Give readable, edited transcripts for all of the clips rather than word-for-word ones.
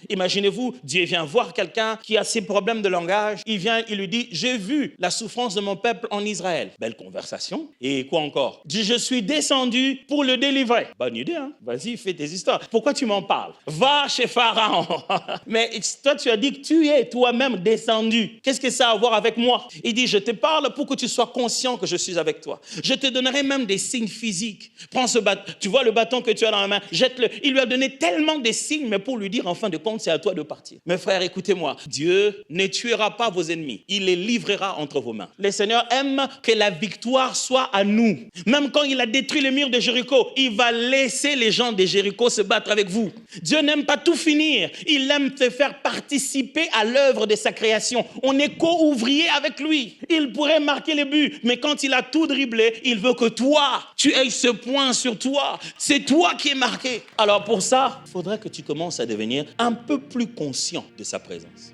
Imaginez-vous, Dieu vient voir quelqu'un qui a ses problèmes de langage. Il vient, il lui dit, j'ai vu la souffrance de mon peuple en Israël. Belle conversation. Et quoi encore? Dit, je suis descendu pour le délivrer. Bonne idée, hein? Vas-y, fais tes histoires. Pourquoi tu m'en parles? Va chez Pharaon. Mais toi, tu as dit que tu es toi-même descendu. Qu'est-ce que ça a à voir avec moi? Il dit, je te parle pour que tu sois conscient que je suis avec toi. Je te donnerai même des signes physiques. Prends ce bâton. Tu vois le bâton que tu as dans la main? Jette-le. Il lui a donné tellement de signes, mais pour lui dire, en fin de compte, c'est à toi de partir. Mes frères, écoutez-moi. Dieu ne tuera pas vos ennemis. Il les livrera entre vos mains. Le Seigneur aime que la victoire soit à nous. Même quand il a détruit les murs de Jéricho, il va laisser les gens de Jéricho se battre avec vous. Dieu n'aime pas tout finir. Il aime te faire participer à l'œuvre de sa création. On est co-ouvrier avec lui. Il pourrait marquer les buts, mais quand il a tout dribblé, il veut que toi, tu aies ce point sur toi. C'est toi qui es marqué. Alors pour ça, il faudrait que tu commences à devenir un peu plus conscient de sa présence.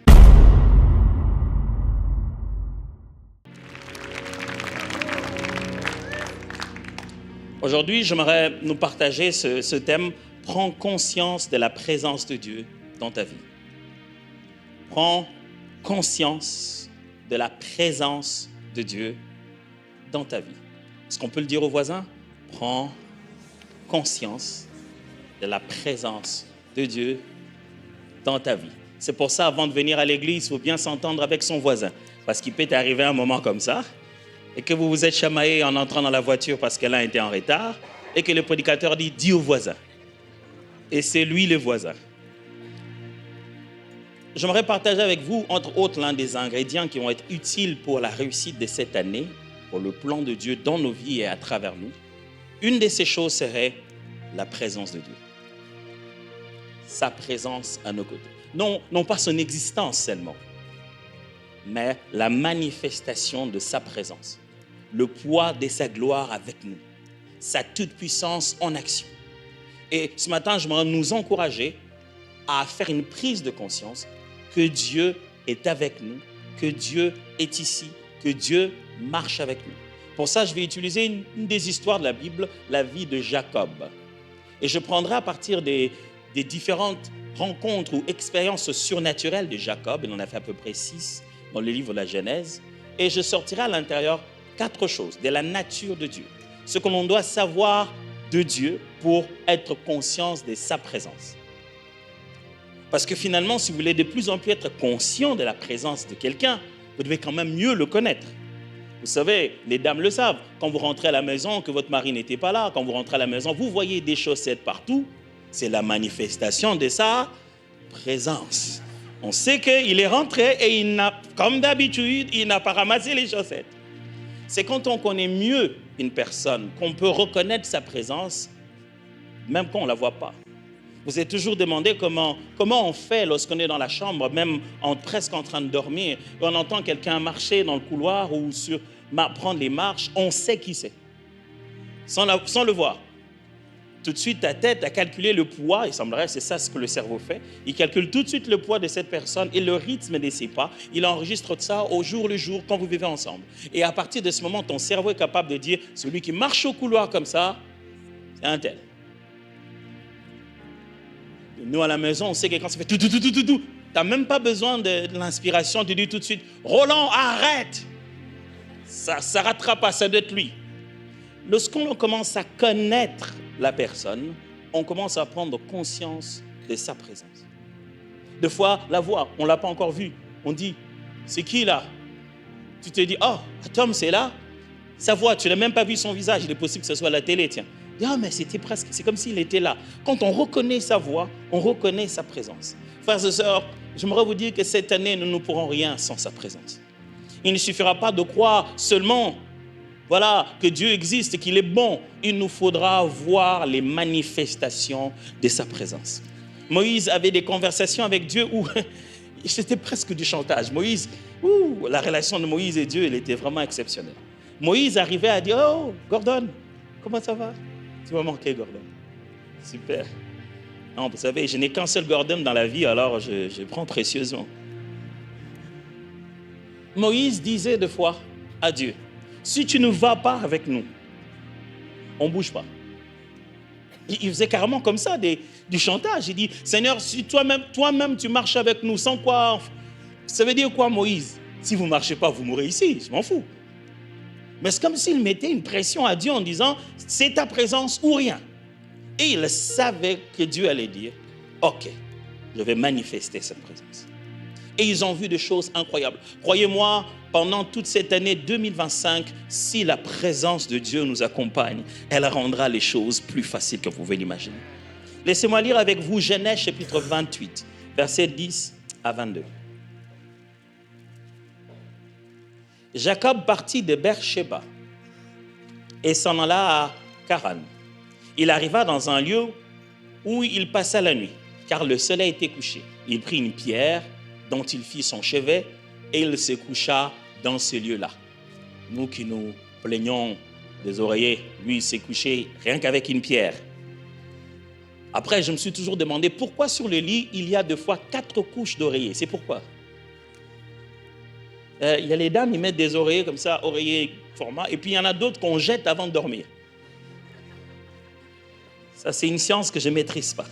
Aujourd'hui, j'aimerais nous partager ce thème. Prends conscience de la présence de Dieu dans ta vie. Prends conscience de la présence de Dieu dans ta vie. Est-ce qu'on peut le dire aux voisins? Prends conscience de la présence de Dieu dans ta vie. C'est pour ça, avant de venir à l'église, il faut bien s'entendre avec son voisin. Parce qu'il peut t'arriver un moment comme ça, et que vous vous êtes chamaillé en entrant dans la voiture parce qu'elle a été en retard, et que le prédicateur dit, dis au voisin. Et c'est lui le voisin. J'aimerais partager avec vous, entre autres, l'un des ingrédients qui vont être utiles pour la réussite de cette année, pour le plan de Dieu dans nos vies et à travers nous. Une de ces choses serait la présence de Dieu. Sa présence à nos côtés. Non pas son existence seulement, mais la manifestation de sa présence. Le poids de sa gloire avec nous. Sa toute-puissance en action. Et ce matin, je voudrais nous encourager à faire une prise de conscience que Dieu est avec nous, que Dieu est ici, que Dieu marche avec nous. Pour ça, je vais utiliser une des histoires de la Bible, la vie de Jacob. Et je prendrai à partir des différentes rencontres ou expériences surnaturelles de Jacob, il en a fait à peu près 6 dans le livre de la Genèse, et je sortirai à l'intérieur 4 choses de la nature de Dieu. Ce que l'on doit savoir de Dieu pour être conscient de sa présence. Parce que finalement, si vous voulez de plus en plus être conscient de la présence de quelqu'un, vous devez quand même mieux le connaître. Vous savez, les dames le savent, quand vous rentrez à la maison, que votre mari n'était pas là, quand vous rentrez à la maison, vous voyez des chaussettes partout, c'est la manifestation de sa présence. On sait qu'il est rentré et il n'a, comme d'habitude, il n'a pas ramassé les chaussettes. C'est quand on connaît mieux une personne qu'on peut reconnaître sa présence, même quand on ne la voit pas. Vous êtes toujours demandé comment on fait lorsqu'on est dans la chambre, même presque en train de dormir, et on entend quelqu'un marcher dans le couloir ou prendre les marches, on sait qui c'est, sans le voir. Tout de suite, ta tête a calculé le poids, il semblerait, c'est ça ce que le cerveau fait, il calcule tout de suite le poids de cette personne et le rythme de ses pas, il enregistre ça au jour le jour quand vous vivez ensemble. Et à partir de ce moment, ton cerveau est capable de dire, celui qui marche au couloir comme ça, c'est un tel. Nous, à la maison, on sait que quand ça fait tout, tu n'as même pas besoin de l'inspiration, tu dis tout de suite, Roland, arrête! Ça rattrape pas, ça doit être lui. Lorsqu'on commence à connaître la personne, on commence à prendre conscience de sa présence. Des fois, la voix, on ne l'a pas encore vue. On dit, c'est qui là? Tu te dis, oh, Tom, c'est là? Sa voix, tu n'as même pas vu son visage, il est possible que ce soit à la télé, tiens. Ah, mais c'était presque, c'est comme s'il était là. Quand on reconnaît sa voix, on reconnaît sa présence. Frères et sœurs, j'aimerais vous dire que cette année, nous ne pourrons rien sans sa présence. Il ne suffira pas de croire seulement, voilà, que Dieu existe et qu'il est bon. Il nous faudra voir les manifestations de sa présence. Moïse avait des conversations avec Dieu où c'était presque du chantage. Moïse, la relation de Moïse et Dieu, elle était vraiment exceptionnelle. Moïse arrivait à dire, oh, Gordon, comment ça va? Tu m'as manqué, Gordon. Super. Non, vous savez, je n'ai qu'un seul Gordon dans la vie, alors je prends précieusement. Moïse disait deux fois à Dieu, si tu ne vas pas avec nous, on ne bouge pas. Il faisait carrément comme ça, du chantage. Il dit, Seigneur, si toi-même tu marches avec nous, sans quoi, ça veut dire quoi Moïse? Si vous ne marchez pas, vous mourrez ici, je m'en fous. Mais c'est comme s'il mettait une pression à Dieu en disant, c'est ta présence ou rien. Et il savait que Dieu allait dire, ok, je vais manifester cette présence. Et ils ont vu des choses incroyables. Croyez-moi, pendant toute cette année 2025, si la présence de Dieu nous accompagne, elle rendra les choses plus faciles que vous pouvez l'imaginer. Laissez-moi lire avec vous Genèse chapitre 28, versets 10 à 22. Jacob partit de Beersheba et s'en alla à Charan. Il arriva dans un lieu où il passa la nuit, car le soleil était couché. Il prit une pierre dont il fit son chevet et il se coucha dans ce lieu-là. Nous qui nous plaignons des oreillers, lui il s'est couché rien qu'avec une pierre. Après, je me suis toujours demandé pourquoi sur le lit il y a deux fois 4 couches d'oreillers. C'est pourquoi? Il y a les dames, ils mettent des oreillers comme ça, oreillers format, et puis il y en a d'autres qu'on jette avant de dormir. Ça, c'est une science que je ne maîtrise pas.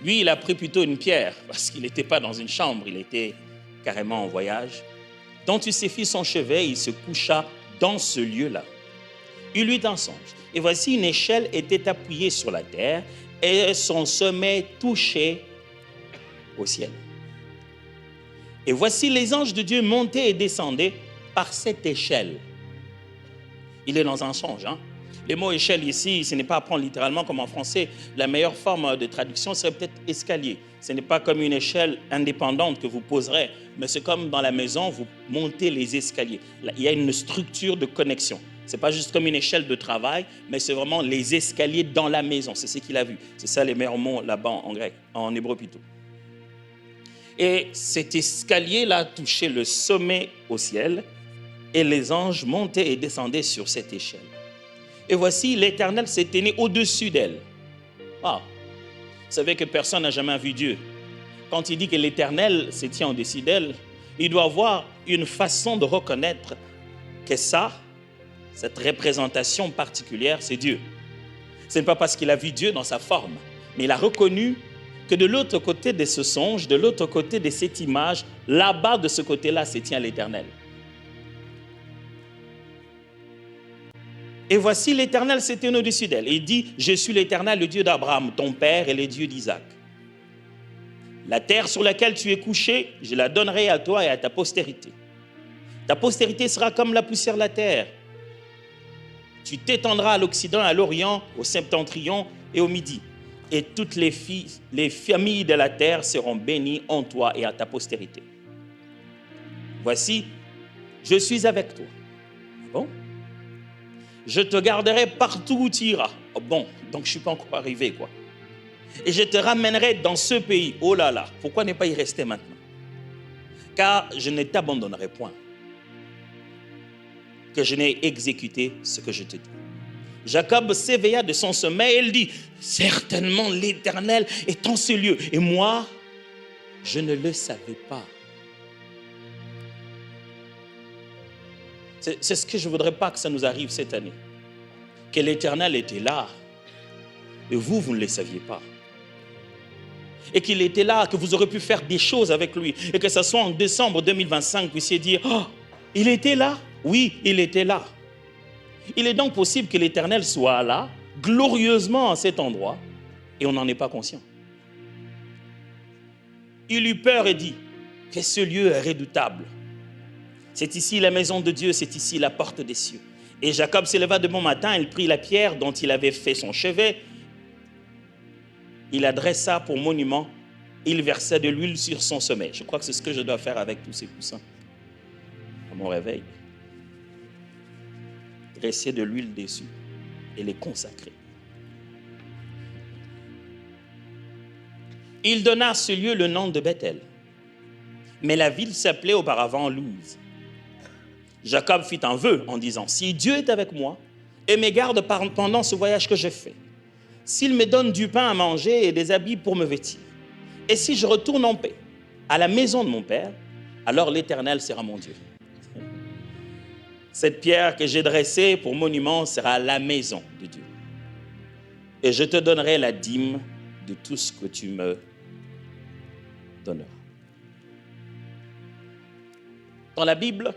Lui, il a pris plutôt une pierre, parce qu'il n'était pas dans une chambre, il était carrément en voyage. Dont il s'est fait son chevet, il se coucha dans ce lieu-là. Il eut un songe. Et voici une échelle était appuyée sur la terre, et son sommet touchait au ciel. Et voici les anges de Dieu montaient et descendaient par cette échelle. Il est dans un songe, hein? Les mots échelle ici, ce n'est pas à prendre littéralement comme en français. La meilleure forme de traduction serait peut-être escalier. Ce n'est pas comme une échelle indépendante que vous poserez, mais c'est comme dans la maison, vous montez les escaliers. Il y a une structure de connexion. Ce n'est pas juste comme une échelle de travail, mais c'est vraiment les escaliers dans la maison. C'est ce qu'il a vu. C'est ça les meilleurs mots là-bas en grec, en hébreu plutôt. Et cet escalier-là touchait le sommet au ciel, et les anges montaient et descendaient sur cette échelle. Et voici, l'Éternel s'est tenu au-dessus d'elle. Ah, vous savez que personne n'a jamais vu Dieu. Quand il dit que l'Éternel se tient au-dessus d'elle, il doit avoir une façon de reconnaître que ça, cette représentation particulière, c'est Dieu. Ce n'est pas parce qu'il a vu Dieu dans sa forme, mais il a reconnu que de l'autre côté de ce songe, de l'autre côté de cette image, là-bas de ce côté-là, se tient l'Éternel. Et voici l'Éternel s'est tenu au-dessus d'elle. Il dit, je suis l'Éternel, le Dieu d'Abraham, ton père, et le Dieu d'Isaac. La terre sur laquelle tu es couché, je la donnerai à toi et à ta postérité. Ta postérité sera comme la poussière de la terre. Tu t'étendras à l'Occident, à l'Orient, au Septentrion et au Midi. Et toutes les familles de la terre seront bénies en toi et à ta postérité. Voici, je suis avec toi. Bon? Je te garderai partout où tu iras. Oh bon, donc je ne suis pas encore arrivé, quoi. Et je te ramènerai dans ce pays. Oh là là, pourquoi ne pas y rester maintenant? Car je ne t'abandonnerai point, que je n'ai exécuté ce que je te dis. Jacob s'éveilla de son sommeil et il dit, certainement l'Éternel est en ce lieu. Et moi, je ne le savais pas. C'est ce que je ne voudrais pas que ça nous arrive cette année. Que l'Éternel était là. Et vous, vous ne le saviez pas. Et qu'il était là, que vous aurez pu faire des choses avec lui. Et que ce soit en décembre 2025, vous puissiez dire, oh, il était là? Oui, il était là. Il est donc possible que l'Éternel soit là, glorieusement à cet endroit, et on n'en est pas conscient. Il eut peur et dit, que ce lieu est redoutable. C'est ici la maison de Dieu, c'est ici la porte des cieux. Et Jacob s'éleva de bon matin, il prit la pierre dont il avait fait son chevet, il la dressa pour monument, il versa de l'huile sur son sommet. Je crois que c'est ce que je dois faire avec tous ces coussins à mon réveil. Dresser de l'huile dessus et les consacrer. Il donna à ce lieu le nom de Bethel, mais la ville s'appelait auparavant Luz. Jacob fit un vœu en disant, si Dieu est avec moi et me garde pendant ce voyage que je fais, s'il me donne du pain à manger et des habits pour me vêtir, et si je retourne en paix à la maison de mon père, alors l'Éternel sera mon Dieu. Cette pierre que j'ai dressée pour monument sera la maison de Dieu. et je te donnerai la dîme de tout ce que tu me donneras. Dans la Bible,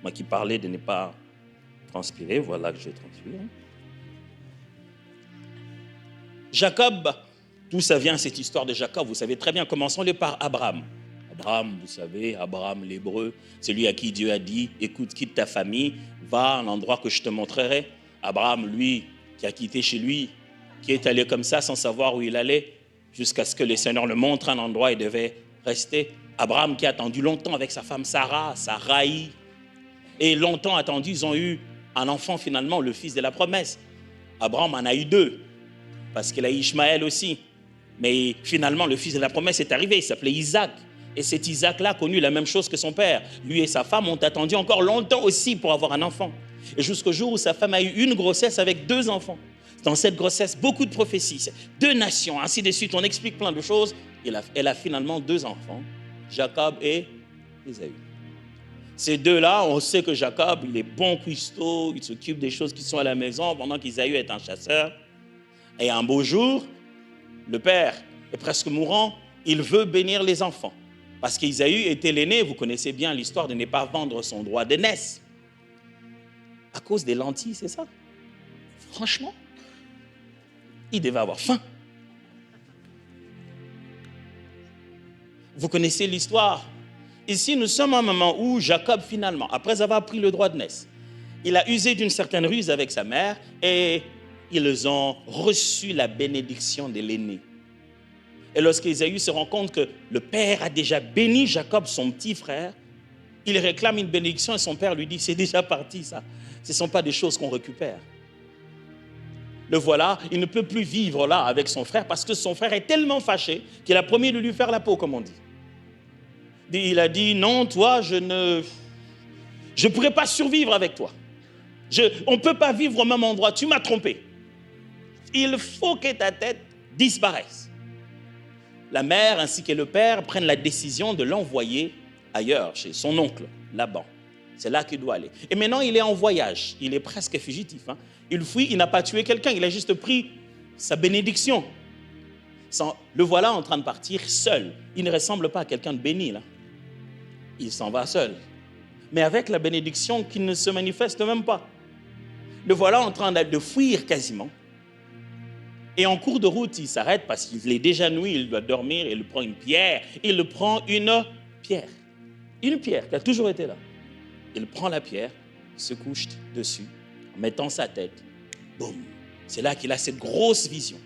moi qui parlais de ne pas transpirer, voilà que je transpire. Jacob, d'où ça vient cette histoire de Jacob? Vous savez très bien, commençons-le par Abraham. Abraham, vous savez, Abraham l'hébreu, c'est lui à qui Dieu a dit, écoute, quitte ta famille, va à un endroit que je te montrerai. Abraham, lui, qui a quitté chez lui, qui est allé comme ça sans savoir où il allait, jusqu'à ce que le Seigneur le montre un endroit où il devait rester. Abraham qui a attendu longtemps avec sa femme Sarah, Sarai, et longtemps attendu, ils ont eu un enfant finalement, le fils de la promesse. Abraham en a eu deux, parce qu'il a eu Ishmaël aussi. Mais finalement, le fils de la promesse est arrivé, il s'appelait Isaac. Et cet Isaac-là a connu la même chose que son père. Lui et sa femme ont attendu encore longtemps aussi pour avoir un enfant. Et jusqu'au jour où sa femme a eu une grossesse avec 2 enfants. Dans cette grossesse, beaucoup de prophéties, 2 nations, ainsi de suite. On explique plein de choses. Elle a finalement 2 enfants, Jacob et Ésaü. Ces 2-là, on sait que Jacob, il est bon cuistot, il s'occupe des choses qui sont à la maison, pendant qu'Ésaü est un chasseur. Et un beau jour, le père est presque mourant, il veut bénir les enfants. Parce qu'Ésaü était l'aîné, vous connaissez bien l'histoire de ne pas vendre son droit d'aînesse. À cause des lentilles, c'est ça? Franchement, il devait avoir faim. Vous connaissez l'histoire. Ici, nous sommes à un moment où Jacob, finalement, après avoir pris le droit d'aînesse, il a usé d'une certaine ruse avec sa mère et ils ont reçu la bénédiction de l'aîné. Et lorsqu'Ésaü se rend compte que le père a déjà béni Jacob, son petit frère, il réclame une bénédiction et son père lui dit, c'est déjà parti ça. Ce ne sont pas des choses qu'on récupère. Le voilà, il ne peut plus vivre là avec son frère parce que son frère est tellement fâché qu'il a promis de lui faire la peau, comme on dit. Il a dit, non, toi, je ne pourrais pas survivre avec toi. On ne peut pas vivre au même endroit, tu m'as trompé. Il faut que ta tête disparaisse. La mère ainsi que le père prennent la décision de l'envoyer ailleurs, chez son oncle, Laban. C'est là qu'il doit aller. Et maintenant, il est en voyage. Il est presque fugitif. Il fuit, il n'a pas tué quelqu'un. Il a juste pris sa bénédiction. Le voilà en train de partir seul. Il ne ressemble pas à quelqu'un de béni, là. Il s'en va seul. Mais avec la bénédiction qui ne se manifeste même pas. Le voilà en train de fuir quasiment. Et en cours de route, il s'arrête parce qu'il est déjà nuit, il doit dormir, il prend une pierre. Il prend une pierre. Une pierre qui a toujours été là. Il prend la pierre, se couche dessus, en mettant sa tête. Boum. C'est là qu'il a cette grosse vision.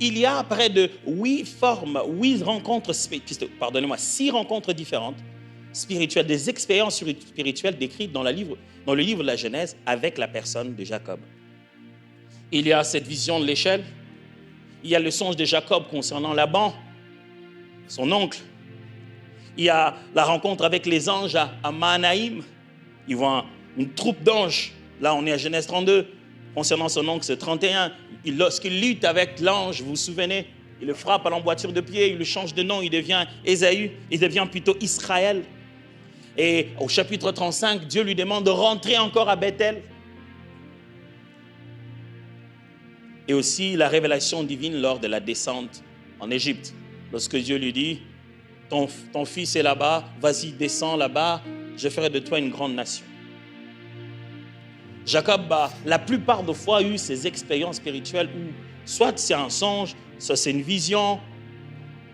Il y a près de 6 rencontres différentes, spirituelles, des expériences spirituelles décrites dans le livre de la Genèse avec la personne de Jacob. Il y a cette vision de l'échelle. Il y a le songe de Jacob concernant Laban, son oncle. Il y a la rencontre avec les anges à Mahanaïm. Ils voient une troupe d'anges. Là, on est à Genèse 32. Concernant son oncle, c'est 31. Lorsqu'il lutte avec l'ange, vous vous souvenez, il le frappe à l'emboîture de pied, il le change de nom, il devient Ésaü, il devient plutôt Israël. Et au chapitre 35, Dieu lui demande de rentrer encore à Bethel. Et aussi la révélation divine lors de la descente en Égypte. Lorsque Dieu lui dit, ton fils est là-bas, vas-y, descends là-bas, je ferai de toi une grande nation. Jacob a la plupart des fois eu ces expériences spirituelles où soit c'est un songe, soit c'est une vision,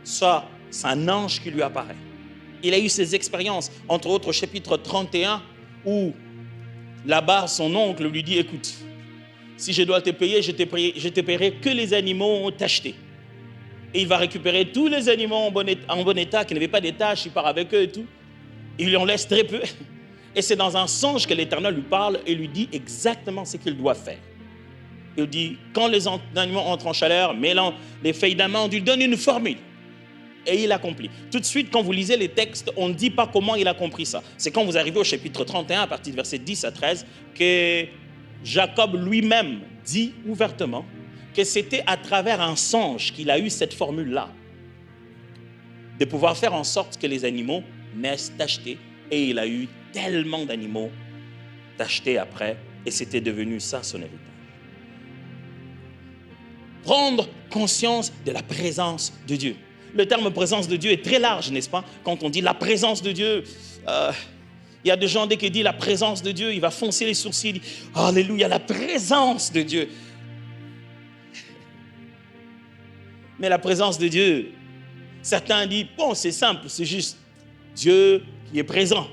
soit c'est un ange qui lui apparaît. Il a eu ces expériences, entre autres au chapitre 31, où là-bas son oncle lui dit, écoute, si je dois te payer, je te paierai que les animaux tachetés. Et il va récupérer tous les animaux en bon état, qui n'avaient pas des taches, il part avec eux et tout. Il lui en laisse très peu. Et c'est dans un songe que l'Éternel lui parle et lui dit exactement ce qu'il doit faire. Il dit, quand les animaux entrent en chaleur, mêlant les feuilles d'amande, il donne une formule. Et il accomplit. Tout de suite, quand vous lisez les textes, on ne dit pas comment il a compris ça. C'est quand vous arrivez au chapitre 31, à partir du verset 10 à 13, que Jacob lui-même dit ouvertement que c'était à travers un songe qu'il a eu cette formule-là, de pouvoir faire en sorte que les animaux naissent tachetés. Et il a eu tellement d'animaux tachetés après, et c'était devenu ça son héritage. Prendre conscience de la présence de Dieu. Le terme présence de Dieu est très large, n'est-ce pas? Quand on dit la présence de Dieu, il y a des gens, dès qu'il dit la présence de Dieu, il va foncer les sourcils, il dit alléluia, la présence de Dieu. Mais la présence de Dieu, certains disent, bon, c'est simple, c'est juste Dieu qui est présent.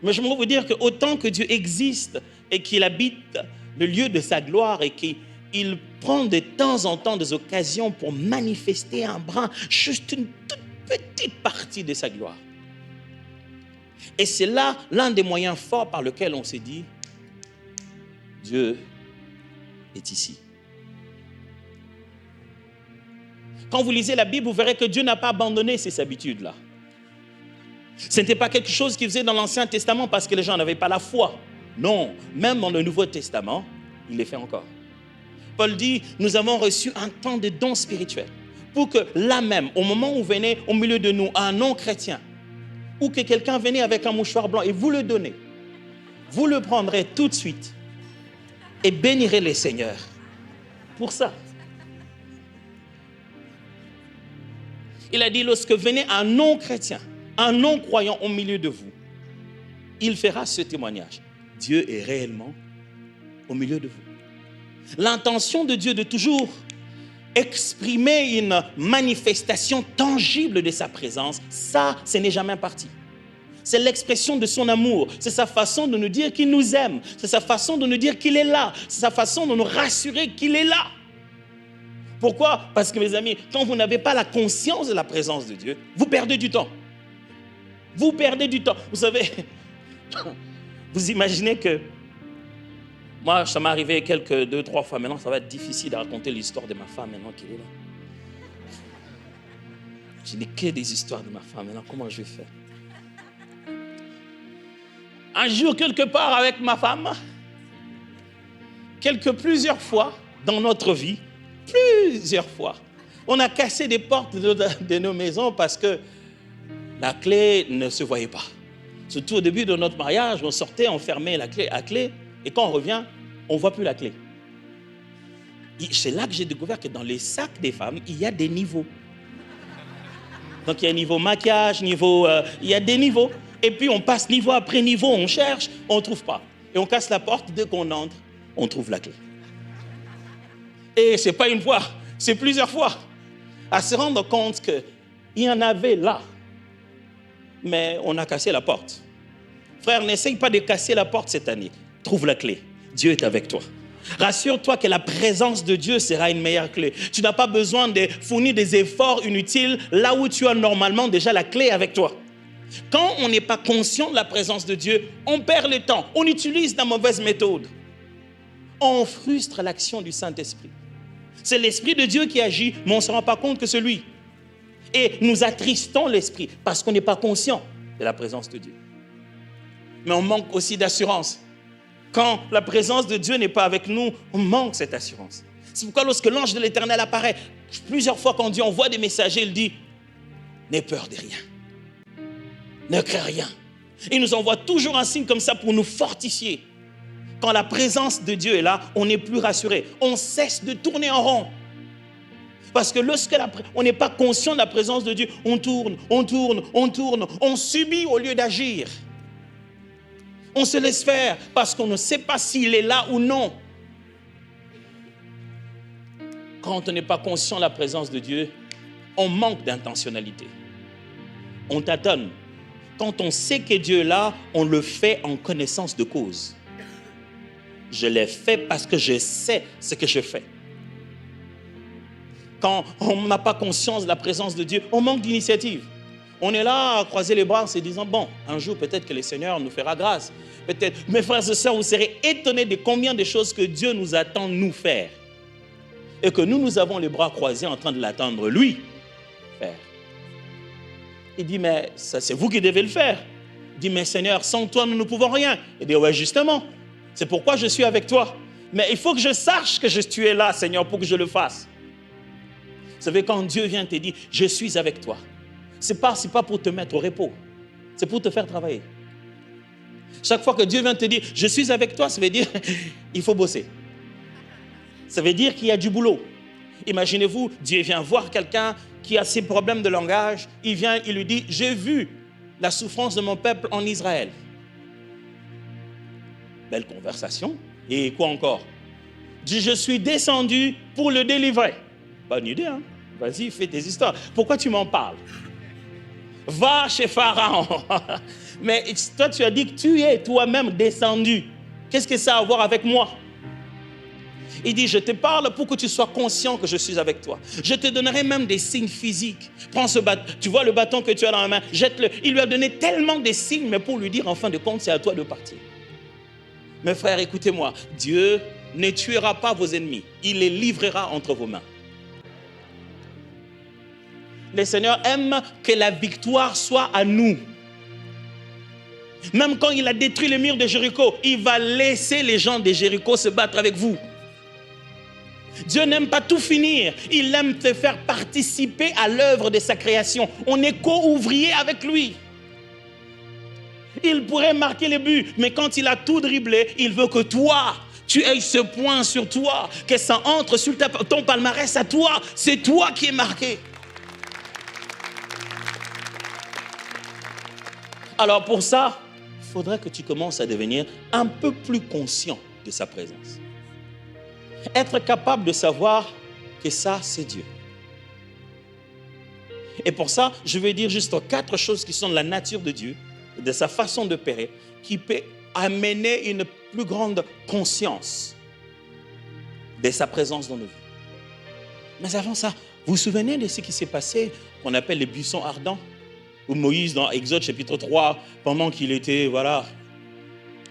Mais je veux vous dire qu'autant que Dieu existe et qu'il habite le lieu de sa gloire et qu'il prend de temps en temps des occasions pour manifester un brin, juste une toute petite partie de sa gloire. Et c'est là l'un des moyens forts par lequel on s'est dit, Dieu est ici. Quand vous lisez la Bible, vous verrez que Dieu n'a pas abandonné ces habitudes-là. Ce n'était pas quelque chose qu'il faisait dans l'Ancien Testament parce que les gens n'avaient pas la foi. Non, même dans le Nouveau Testament, il les fait encore. Paul dit, nous avons reçu un temps de dons spirituels pour que là même, au moment où venait au milieu de nous un non-chrétien, ou que quelqu'un venait avec un mouchoir blanc et vous le donnez, vous le prendrez tout de suite et bénirez les seigneurs pour ça. Il a dit, lorsque venait un non-chrétien, un non-croyant au milieu de vous, il fera ce témoignage. Dieu est réellement au milieu de vous. L'intention de Dieu de toujours exprimer une manifestation tangible de sa présence, ça, ce n'est jamais parti. C'est l'expression de son amour. C'est sa façon de nous dire qu'il nous aime. C'est sa façon de nous dire qu'il est là. C'est sa façon de nous rassurer qu'il est là. Pourquoi? Parce que mes amis, quand vous n'avez pas la conscience de la présence de Dieu, vous perdez du temps. Vous perdez du temps. Vous savez, vous imaginez que moi, ça m'est arrivé 2-3 fois maintenant, ça va être difficile de raconter l'histoire de ma femme maintenant qu'elle est là. Je n'ai que des histoires de ma femme maintenant, comment je vais faire? Un jour, quelque part avec ma femme, plusieurs fois dans notre vie, plusieurs fois, on a cassé des portes de nos maisons parce que la clé ne se voyait pas. Surtout au début de notre mariage, on sortait, on fermait la clé à clé, et quand on revient, on ne voit plus la clé. C'est là que j'ai découvert que dans les sacs des femmes, il y a des niveaux. Donc il y a niveau maquillage, il y a des niveaux. Et puis on passe niveau après niveau, on cherche, on ne trouve pas. Et on casse la porte, dès qu'on entre, on trouve la clé. Et ce n'est pas une fois, c'est plusieurs fois. À se rendre compte qu'il y en avait là. Mais on a cassé la porte. Frère, n'essaye pas de casser la porte cette année. Trouve la clé. Dieu est avec toi. Rassure-toi que la présence de Dieu sera une meilleure clé. Tu n'as pas besoin de fournir des efforts inutiles là où tu as normalement déjà la clé avec toi. Quand on n'est pas conscient de la présence de Dieu, on perd le temps. On utilise la mauvaise méthode. On frustre l'action du Saint-Esprit. C'est l'Esprit de Dieu qui agit, mais on ne se rend pas compte que c'est lui. Et nous attristons l'Esprit parce qu'on n'est pas conscient de la présence de Dieu. Mais on manque aussi d'assurance. Quand la présence de Dieu n'est pas avec nous, on manque cette assurance. C'est pourquoi lorsque l'ange de l'Éternel apparaît, plusieurs fois quand Dieu envoie des messagers, il dit « N'aie peur de rien. Ne crains rien. » Il nous envoie toujours un signe comme ça pour nous fortifier. Quand la présence de Dieu est là, on n'est plus rassuré. On cesse de tourner en rond. Parce que lorsque on n'est pas conscient de la présence de Dieu, on tourne, on subit au lieu d'agir. On se laisse faire parce qu'on ne sait pas s'il est là ou non. Quand on n'est pas conscient de la présence de Dieu, on manque d'intentionnalité. On tâtonne. Quand on sait que Dieu est là, on le fait en connaissance de cause. Je l'ai fait parce que je sais ce que je fais. Quand on n'a pas conscience de la présence de Dieu, on manque d'initiative. On est là à croiser les bras en se disant, bon, un jour peut-être que le Seigneur nous fera grâce. Peut-être, mes frères et sœurs, vous serez étonnés de combien de choses que Dieu nous attend de nous faire. Et que nous avons les bras croisés en train de l'attendre, lui, faire. Il dit, mais ça c'est vous qui devez le faire. Il dit, mais Seigneur, sans toi nous ne pouvons rien. Il dit, ouais, justement, c'est pourquoi je suis avec toi. Mais il faut que je sache que tu es là, Seigneur, pour que je le fasse. Vous savez, quand Dieu vient te dire, je suis avec toi, ce n'est pas pour te mettre au repos, c'est pour te faire travailler. Chaque fois que Dieu vient te dire, je suis avec toi, ça veut dire, il faut bosser. Ça veut dire qu'il y a du boulot. Imaginez-vous, Dieu vient voir quelqu'un qui a ses problèmes de langage. Il vient, il lui dit, j'ai vu la souffrance de mon peuple en Israël. Belle conversation. Et quoi encore? Dit, je suis descendu pour le délivrer. Bonne idée, hein? Vas-y, fais tes histoires. Pourquoi tu m'en parles? Va chez Pharaon. Mais toi, tu as dit que tu es toi-même descendu. Qu'est-ce que ça a à voir avec moi? Il dit, je te parle pour que tu sois conscient que je suis avec toi. Je te donnerai même des signes physiques. Prends ce bâton, tu vois le bâton que tu as dans la main, jette-le. Il lui a donné tellement de signes, mais pour lui dire, en fin de compte, c'est à toi de partir. Mes frères, écoutez-moi, Dieu ne tuera pas vos ennemis. Il les livrera entre vos mains. Le Seigneur aime que la victoire soit à nous. Même quand il a détruit le mur de Jéricho, il va laisser les gens de Jéricho se battre avec vous. Dieu n'aime pas tout finir. Il aime te faire participer à l'œuvre de sa création. On est co-ouvrier avec lui. Il pourrait marquer les buts, mais quand il a tout dribblé, il veut que toi, tu aies ce point sur toi, que ça entre sur ton palmarès à toi. C'est toi qui es marqué. Alors pour ça, il faudrait que tu commences à devenir un peu plus conscient de sa présence. Être capable de savoir que ça, c'est Dieu. Et pour ça, je vais dire juste 4 choses qui sont de la nature de Dieu, de sa façon d'opérer, qui peut amener une plus grande conscience de sa présence dans nos vies. Mais avant ça, vous vous souvenez de ce qui s'est passé, qu'on appelle les buissons ardents? Où Moïse, dans Exode chapitre 3, pendant qu'il était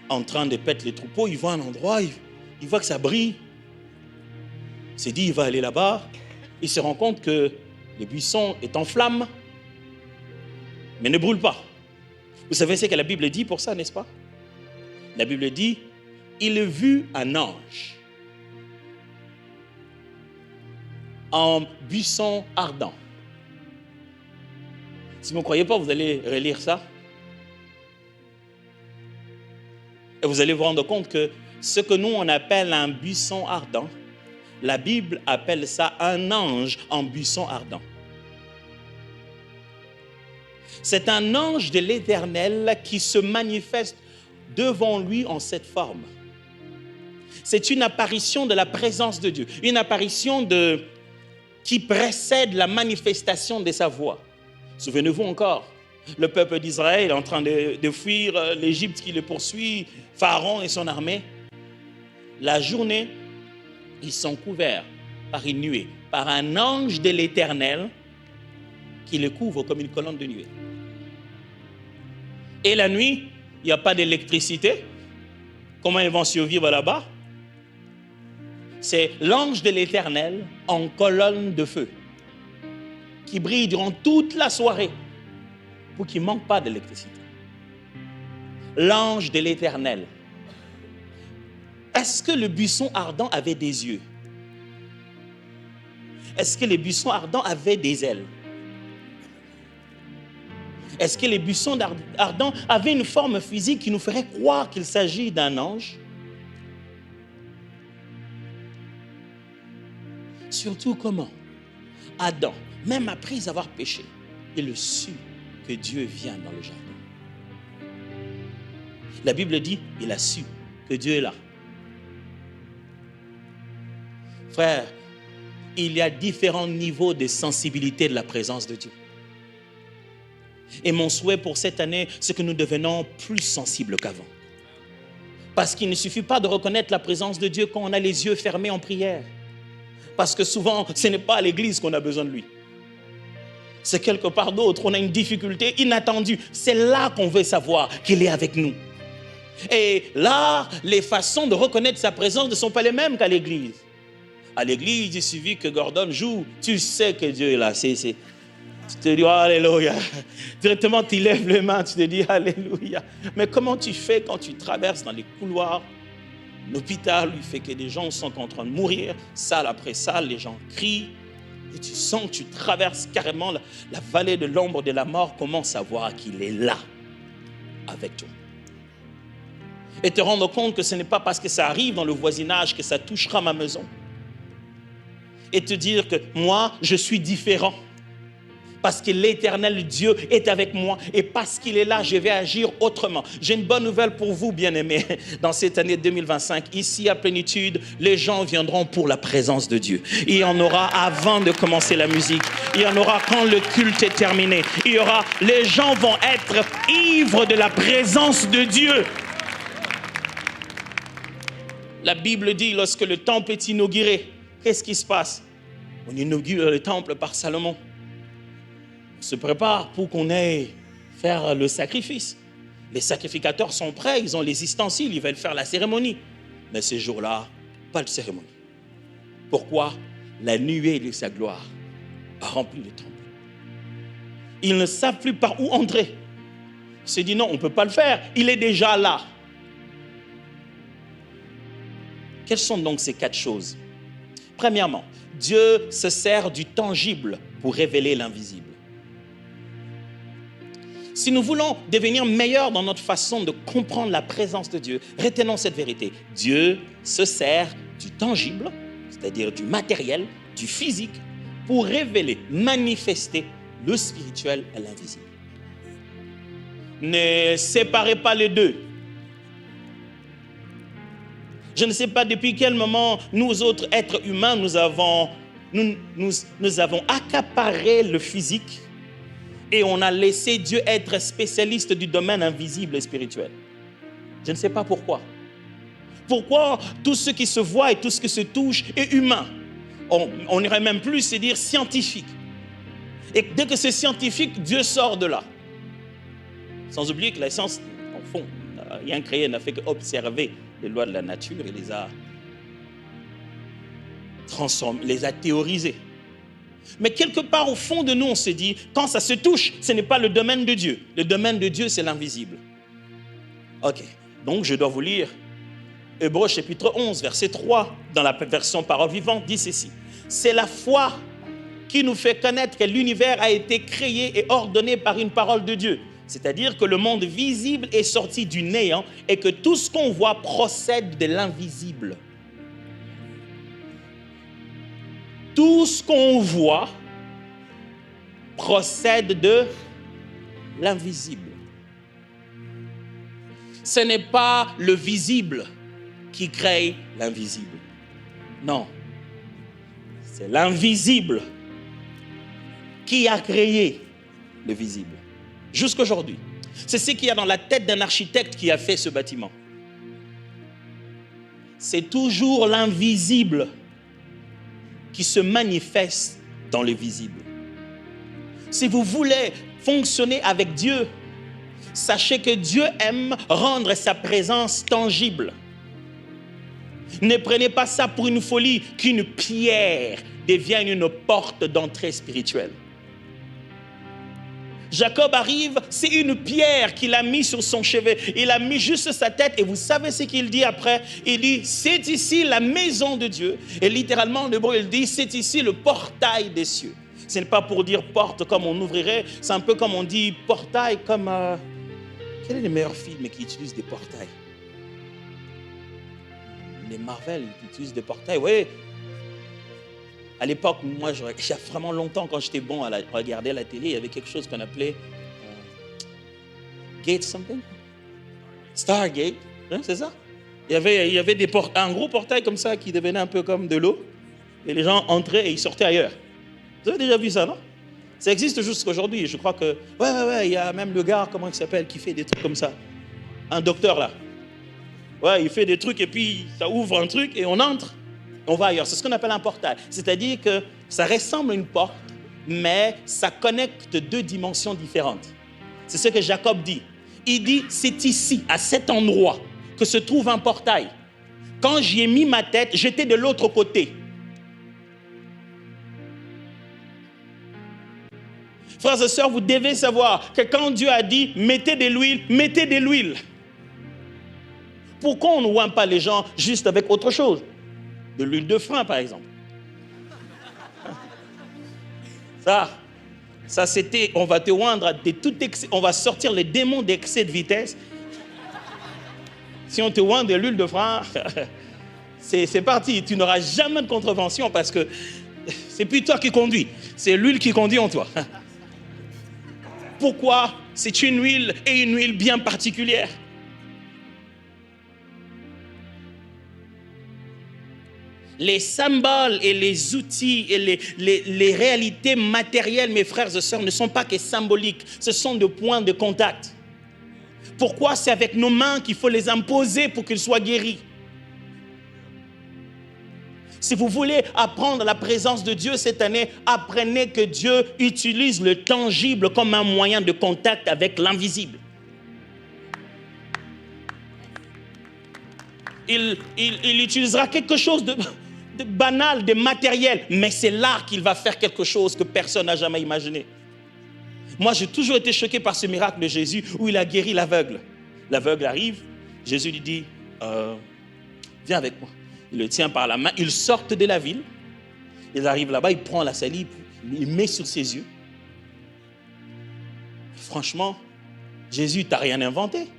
en train de paître les troupeaux, il voit un endroit, il voit que ça brille. Il s'est dit, il va aller là-bas. Il se rend compte que le buisson est en flamme, mais ne brûle pas. Vous savez ce que la Bible dit pour ça, n'est-ce pas? La Bible dit, il vit un ange en buisson ardent. Si vous ne croyez pas, vous allez relire ça. Et vous allez vous rendre compte que ce que nous, on appelle un buisson ardent, la Bible appelle ça un ange en buisson ardent. C'est un ange de l'Éternel qui se manifeste devant lui en cette forme. C'est une apparition de la présence de Dieu, une apparition qui précède la manifestation de sa voix. Souvenez-vous encore, le peuple d'Israël est en train de fuir l'Égypte qui le poursuit, Pharaon et son armée. La journée, ils sont couverts par une nuée, par un ange de l'Éternel qui les couvre comme une colonne de nuée. Et la nuit, il n'y a pas d'électricité. Comment ils vont survivre là-bas? C'est l'ange de l'Éternel en colonne de feu qui brille durant toute la soirée pour qu'il ne manque pas d'électricité. L'ange de l'Éternel. Est-ce que le buisson ardent avait des yeux? Est-ce que les buissons ardents avaient des ailes? Est-ce que les buissons ardents avaient une forme physique qui nous ferait croire qu'il s'agit d'un ange? Surtout comment? Adam, même après avoir péché, il sut que Dieu vient dans le jardin. La Bible dit, il a su que Dieu est là. Frère, il y a différents niveaux de sensibilité de la présence de Dieu. Et mon souhait pour cette année, c'est que nous devenons plus sensibles qu'avant. Parce qu'il ne suffit pas de reconnaître la présence de Dieu quand on a les yeux fermés en prière. Parce que souvent, ce n'est pas à l'église qu'on a besoin de lui. C'est quelque part d'autre, on a une difficulté inattendue. C'est là qu'on veut savoir qu'il est avec nous. Et là, les façons de reconnaître sa présence ne sont pas les mêmes qu'à l'église. À l'église, il suffit que Gordon joue, tu sais que Dieu est là. Tu te dis, oh, alléluia. Directement, tu lèves les mains, tu te dis, alléluia. Mais comment tu fais quand tu traverses dans les couloirs? L'hôpital, il fait que des gens sont en train de mourir, salle après salle, les gens crient. Et tu sens que tu traverses carrément la vallée de l'ombre de la mort. Comment savoir qu'il est là, avec toi? Et te rendre compte que ce n'est pas parce que ça arrive dans le voisinage que ça touchera ma maison. et te dire que moi, je suis différent. Parce que l'Éternel Dieu est avec moi et parce qu'il est là, je vais agir autrement. J'ai une bonne nouvelle pour vous, bien-aimés. Dans cette année 2025, ici à Plénitude, les gens viendront pour la présence de Dieu. Il y en aura avant de commencer la musique. Il y en aura quand le culte est terminé. Les gens vont être ivres de la présence de Dieu. La Bible dit, lorsque le temple est inauguré, qu'est-ce qui se passe? On inaugure le temple par Salomon. On se prépare pour qu'on aille faire le sacrifice. Les sacrificateurs sont prêts, ils ont les ustensiles, ils veulent faire la cérémonie. Mais ce jour-là, pas de cérémonie. Pourquoi? La nuée de sa gloire a rempli le temple. Ils ne savent plus par où entrer. Ils se disent non, on ne peut pas le faire, il est déjà là. Quelles sont donc ces 4 choses? Premièrement, Dieu se sert du tangible pour révéler l'invisible. Si nous voulons devenir meilleurs dans notre façon de comprendre la présence de Dieu, retenons cette vérité. Dieu se sert du tangible, c'est-à-dire du matériel, du physique, pour révéler, manifester le spirituel et l'invisible. Ne séparez pas les deux. Je ne sais pas depuis quel moment nous autres êtres humains, nous avons accaparé le physique et on a laissé Dieu être spécialiste du domaine invisible et spirituel. Je ne sais pas pourquoi. Pourquoi tout ce qui se voit et tout ce qui se touche est humain? On irait même plus se dire scientifique. Et dès que c'est scientifique, Dieu sort de là. Sans oublier que la science, au fond, n'a rien créé, n'a fait qu'observer les lois de la nature et les a transformées, les a théorisées. Mais quelque part au fond de nous, on se dit, quand ça se touche, ce n'est pas le domaine de Dieu. Le domaine de Dieu, c'est l'invisible. Ok, donc je dois vous lire Hébreux chapitre 11, verset 3, dans la version parole vivante, dit ceci. C'est la foi qui nous fait connaître que l'univers a été créé et ordonné par une parole de Dieu. C'est-à-dire que le monde visible est sorti du néant et que tout ce qu'on voit procède de l'invisible. Tout ce qu'on voit procède de l'invisible. Ce n'est pas le visible qui crée l'invisible. Non. C'est l'invisible qui a créé le visible. Jusqu'aujourd'hui. C'est ce qu'il y a dans la tête d'un architecte qui a fait ce bâtiment. C'est toujours l'invisible qui se manifeste dans le visible. Si vous voulez fonctionner avec Dieu, sachez que Dieu aime rendre sa présence tangible. Ne prenez pas ça pour une folie qu'une pierre devienne une porte d'entrée spirituelle. Jacob arrive, c'est une pierre qu'il a mis sur son chevet. Il a mis juste sa tête et vous savez ce qu'il dit après? Il dit, c'est ici la maison de Dieu. Et littéralement, en hébreu, il dit, c'est ici le portail des cieux. Ce n'est pas pour dire porte comme on ouvrirait, c'est un peu comme on dit portail comme... Quel est le meilleur film qui utilise des portails? Les Marvel utilisent des portails, oui. À l'époque, moi, il y a vraiment longtemps, quand j'étais bon à regarder la télé, il y avait quelque chose qu'on appelait Gate something? Stargate, hein, c'est ça? Il y avait un gros portail comme ça qui devenait un peu comme de l'eau. Et les gens entraient et ils sortaient ailleurs. Vous avez déjà vu ça, non? Ça existe jusqu'aujourd'hui. Je crois que... Ouais, il y a même le gars, comment il s'appelle, qui fait des trucs comme ça. Un docteur, là. Ouais, il fait des trucs et puis ça ouvre un truc et on entre. On va ailleurs. C'est ce qu'on appelle un portail. C'est-à-dire que ça ressemble à une porte, mais ça connecte 2 dimensions différentes. C'est ce que Jacob dit. Il dit, c'est ici, à cet endroit, que se trouve un portail. Quand j'y ai mis ma tête, j'étais de l'autre côté. Frères et sœurs, vous devez savoir que quand Dieu a dit, mettez de l'huile, mettez de l'huile. Pourquoi on ne oint pas les gens juste avec autre chose? De l'huile de frein, par exemple. Ça c'était, on va te oindre de tout excès, on va sortir les démons d'excès de vitesse. Si on te oint de l'huile de frein, c'est parti. Tu n'auras jamais de contravention parce que C'est plus toi qui conduis, c'est l'huile qui conduit en toi. Pourquoi? C'est une huile et une huile bien particulière. Les symboles et les outils et les réalités matérielles, mes frères et sœurs, ne sont pas que symboliques. Ce sont des points de contact. Pourquoi? C'est avec nos mains qu'il faut les imposer pour qu'ils soient guéris. Si vous voulez apprendre la présence de Dieu cette année, apprenez que Dieu utilise le tangible comme un moyen de contact avec l'invisible. Il utilisera quelque chose de banal, de matériel, mais c'est là qu'il va faire quelque chose que personne n'a jamais imaginé. Moi, j'ai toujours été choqué par ce miracle de Jésus où il a guéri l'aveugle. L'aveugle arrive, Jésus lui dit, viens avec moi. Il le tient par la main, ils sortent de la ville, ils arrivent là-bas, il prend la salive, il met sur ses yeux. Franchement, Jésus, t'as rien inventé.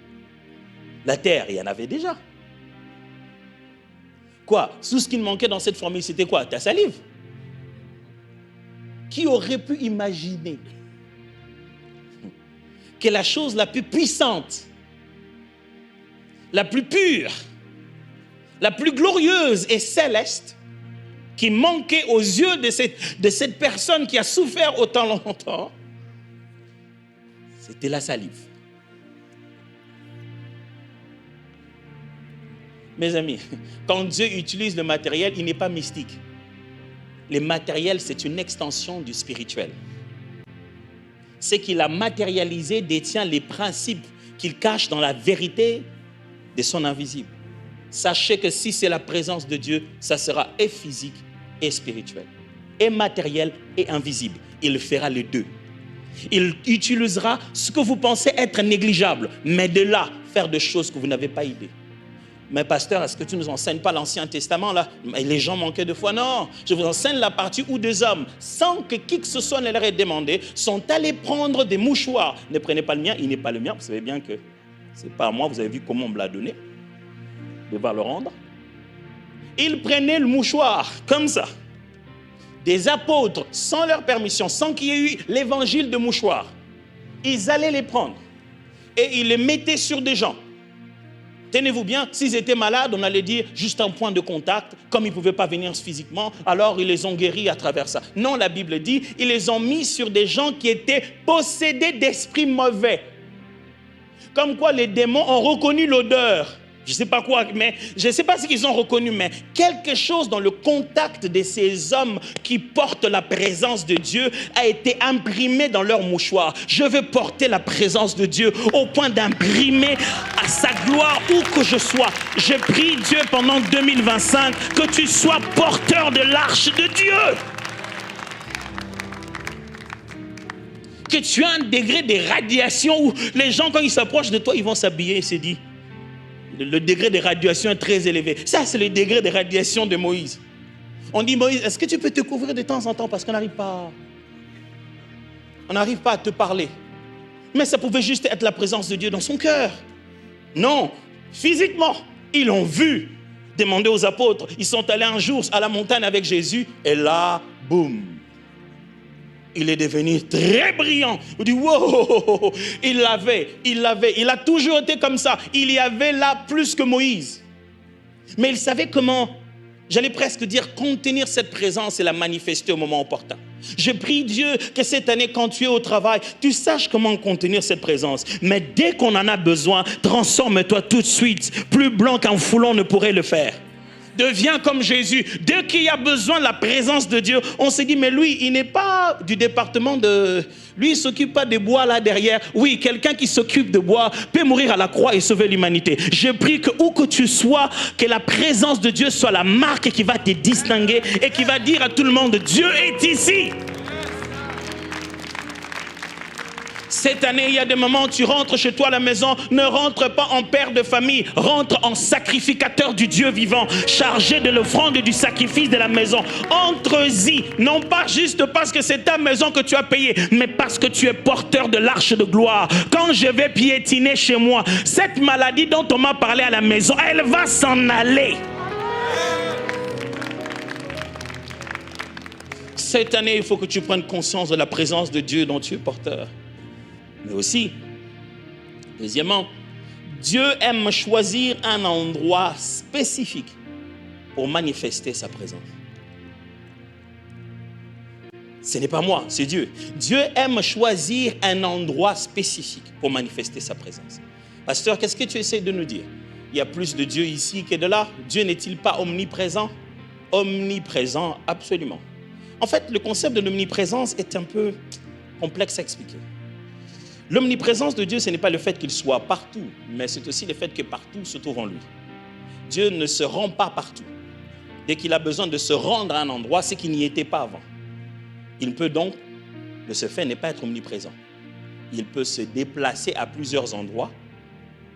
La terre, il y en avait déjà. Quoi? Tout ce qui manquait dans cette formule, c'était quoi? Ta salive. Qui aurait pu imaginer que la chose la plus puissante, la plus pure, la plus glorieuse et céleste, qui manquait aux yeux de cette personne qui a souffert autant longtemps, c'était la salive. Mes amis, quand Dieu utilise le matériel, il n'est pas mystique. Le matériel, c'est une extension du spirituel. Ce qu'il a matérialisé détient les principes qu'il cache dans la vérité de son invisible. Sachez que si c'est la présence de Dieu, ça sera et physique et spirituel, et matériel et invisible. Il fera les deux. Il utilisera ce que vous pensez être négligeable, mais de là, faire des choses que vous n'avez pas idée. Mais pasteur, est-ce que tu ne nous enseignes pas l'Ancien Testament là? Et les gens manquaient de foi. Non, je vous enseigne la partie où des hommes, sans que qui que ce soit ne leur ait demandé, sont allés prendre des mouchoirs. Ne prenez pas le mien, il n'est pas le mien. Vous savez bien que ce n'est pas à moi, vous avez vu comment on me l'a donné. Je vais le rendre. Ils prenaient le mouchoir, comme ça. Des apôtres, sans leur permission, sans qu'il y ait eu l'évangile de mouchoir. Ils allaient les prendre. Et ils les mettaient sur des gens. Tenez-vous bien, s'ils étaient malades, on allait dire juste un point de contact. Comme ils ne pouvaient pas venir physiquement, alors ils les ont guéris à travers ça. Non, la Bible dit, ils les ont mis sur des gens qui étaient possédés d'esprits mauvais. Comme quoi les démons ont reconnu l'odeur. Je ne sais pas quoi, mais je ne sais pas ce qu'ils ont reconnu, mais quelque chose dans le contact de ces hommes qui portent la présence de Dieu a été imprimé dans leur mouchoir. Je veux porter la présence de Dieu au point d'imprimer à sa gloire où que je sois. Je prie Dieu pendant 2025 que tu sois porteur de l'arche de Dieu. Que tu as un degré de radiation où les gens, quand ils s'approchent de toi, ils vont s'habiller et se dire. Le degré de radiation est très élevé. Ça, c'est le degré de radiation de Moïse. On dit, Moïse, est-ce que tu peux te couvrir de temps en temps parce qu'on n'arrive pas à te parler. Mais ça pouvait juste être la présence de Dieu dans son cœur. Non, physiquement, ils l'ont vu. Demandez aux apôtres. Ils sont allés un jour à la montagne avec Jésus et là, boum. Il est devenu très brillant. On dit, wow, il a toujours été comme ça. Il y avait là plus que Moïse. Mais il savait comment, j'allais presque dire, contenir cette présence et la manifester au moment opportun. Je prie Dieu que cette année, quand tu es au travail, tu saches comment contenir cette présence. Mais dès qu'on en a besoin, transforme-toi tout de suite. Plus blanc qu'un foulon ne pourrait le faire. Deviens comme Jésus. Dès qu'il y a besoin de la présence de Dieu, on se dit, mais lui, il n'est pas du département de... Lui, il ne s'occupe pas des bois là derrière. Oui, quelqu'un qui s'occupe de bois peut mourir à la croix et sauver l'humanité. Je prie que où que tu sois, que la présence de Dieu soit la marque qui va te distinguer et qui va dire à tout le monde, Dieu est ici. Cette année, il y a des moments où tu rentres chez toi à la maison, ne rentre pas en père de famille, rentre en sacrificateur du Dieu vivant, chargé de l'offrande et du sacrifice de la maison. Entre-y, non pas juste parce que c'est ta maison que tu as payée, mais parce que tu es porteur de l'arche de gloire. Quand je vais piétiner chez moi, cette maladie dont on m'a parlé à la maison, elle va s'en aller. Cette année, il faut que tu prennes conscience de la présence de Dieu dont tu es porteur. Mais aussi, deuxièmement, Dieu aime choisir un endroit spécifique pour manifester sa présence. Ce n'est pas moi, c'est Dieu. Dieu aime choisir un endroit spécifique pour manifester sa présence. Pasteur, qu'est-ce que tu essaies de nous dire? Il y a plus de Dieu ici que de là. Dieu n'est-il pas omniprésent? Omniprésent, absolument. En fait, le concept de l'omniprésence est un peu complexe à expliquer. L'omniprésence de Dieu, ce n'est pas le fait qu'il soit partout, mais c'est aussi le fait que partout se trouve en lui. Dieu ne se rend pas partout. Dès qu'il a besoin de se rendre à un endroit, c'est qu'il n'y était pas avant. Il peut donc, de ce fait, ne pas être omniprésent. Il peut se déplacer à plusieurs endroits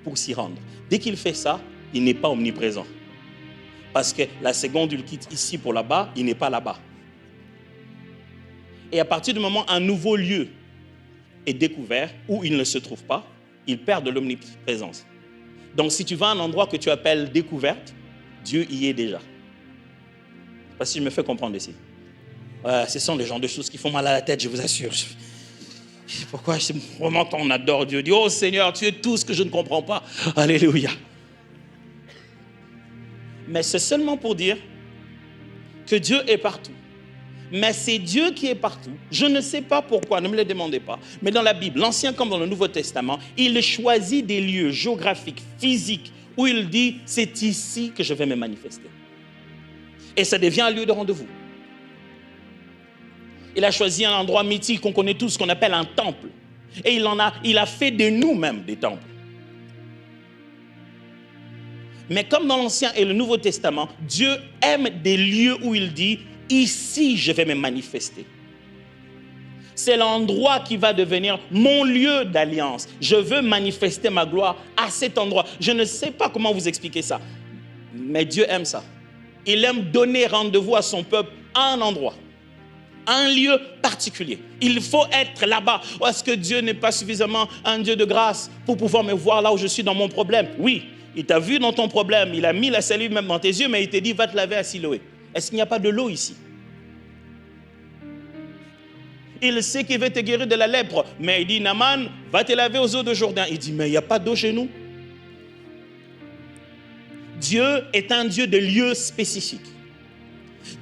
pour s'y rendre. Dès qu'il fait ça, il n'est pas omniprésent. Parce que la seconde, il quitte ici pour là-bas, il n'est pas là-bas. Et à partir du moment où un nouveau lieu est découvert, où il ne se trouve pas, il perd de l'omniprésence. Donc si tu vas à un endroit que tu appelles découverte, Dieu y est déjà. Je ne sais pas si je me fais comprendre ici. Ce sont les genres de choses qui font mal à la tête, je vous assure. Pourquoi vraiment quand on adore Dieu, on dit « Oh Seigneur, tu es tout ce que je ne comprends pas. » Alléluia. Mais c'est seulement pour dire que Dieu est partout. Mais c'est Dieu qui est partout. Je ne sais pas pourquoi, ne me le demandez pas. Mais dans la Bible, l'Ancien comme dans le Nouveau Testament, il choisit des lieux géographiques, physiques, où il dit « C'est ici que je vais me manifester. » Et ça devient un lieu de rendez-vous. Il a choisi un endroit mythique qu'on connaît tous, qu'on appelle un temple. Et il a fait de nous-mêmes des temples. Mais comme dans l'Ancien et le Nouveau Testament, Dieu aime des lieux où il dit « Ici, je vais me manifester. » C'est l'endroit qui va devenir mon lieu d'alliance. Je veux manifester ma gloire à cet endroit. Je ne sais pas comment vous expliquer ça, mais Dieu aime ça. Il aime donner rendez-vous à son peuple à un endroit, un lieu particulier. Il faut être là-bas. Est-ce que Dieu n'est pas suffisamment un Dieu de grâce pour pouvoir me voir là où je suis dans mon problème? Oui, il t'a vu dans ton problème, il a mis la salive même dans tes yeux, mais il t'a dit va te laver à Siloé. Est-ce qu'il n'y a pas de l'eau ici? Il sait qu'il veut te guérir de la lèpre, mais il dit Naaman, va te laver aux eaux de Jourdain. Il dit mais il n'y a pas d'eau chez nous. Dieu est un Dieu de lieux spécifiques.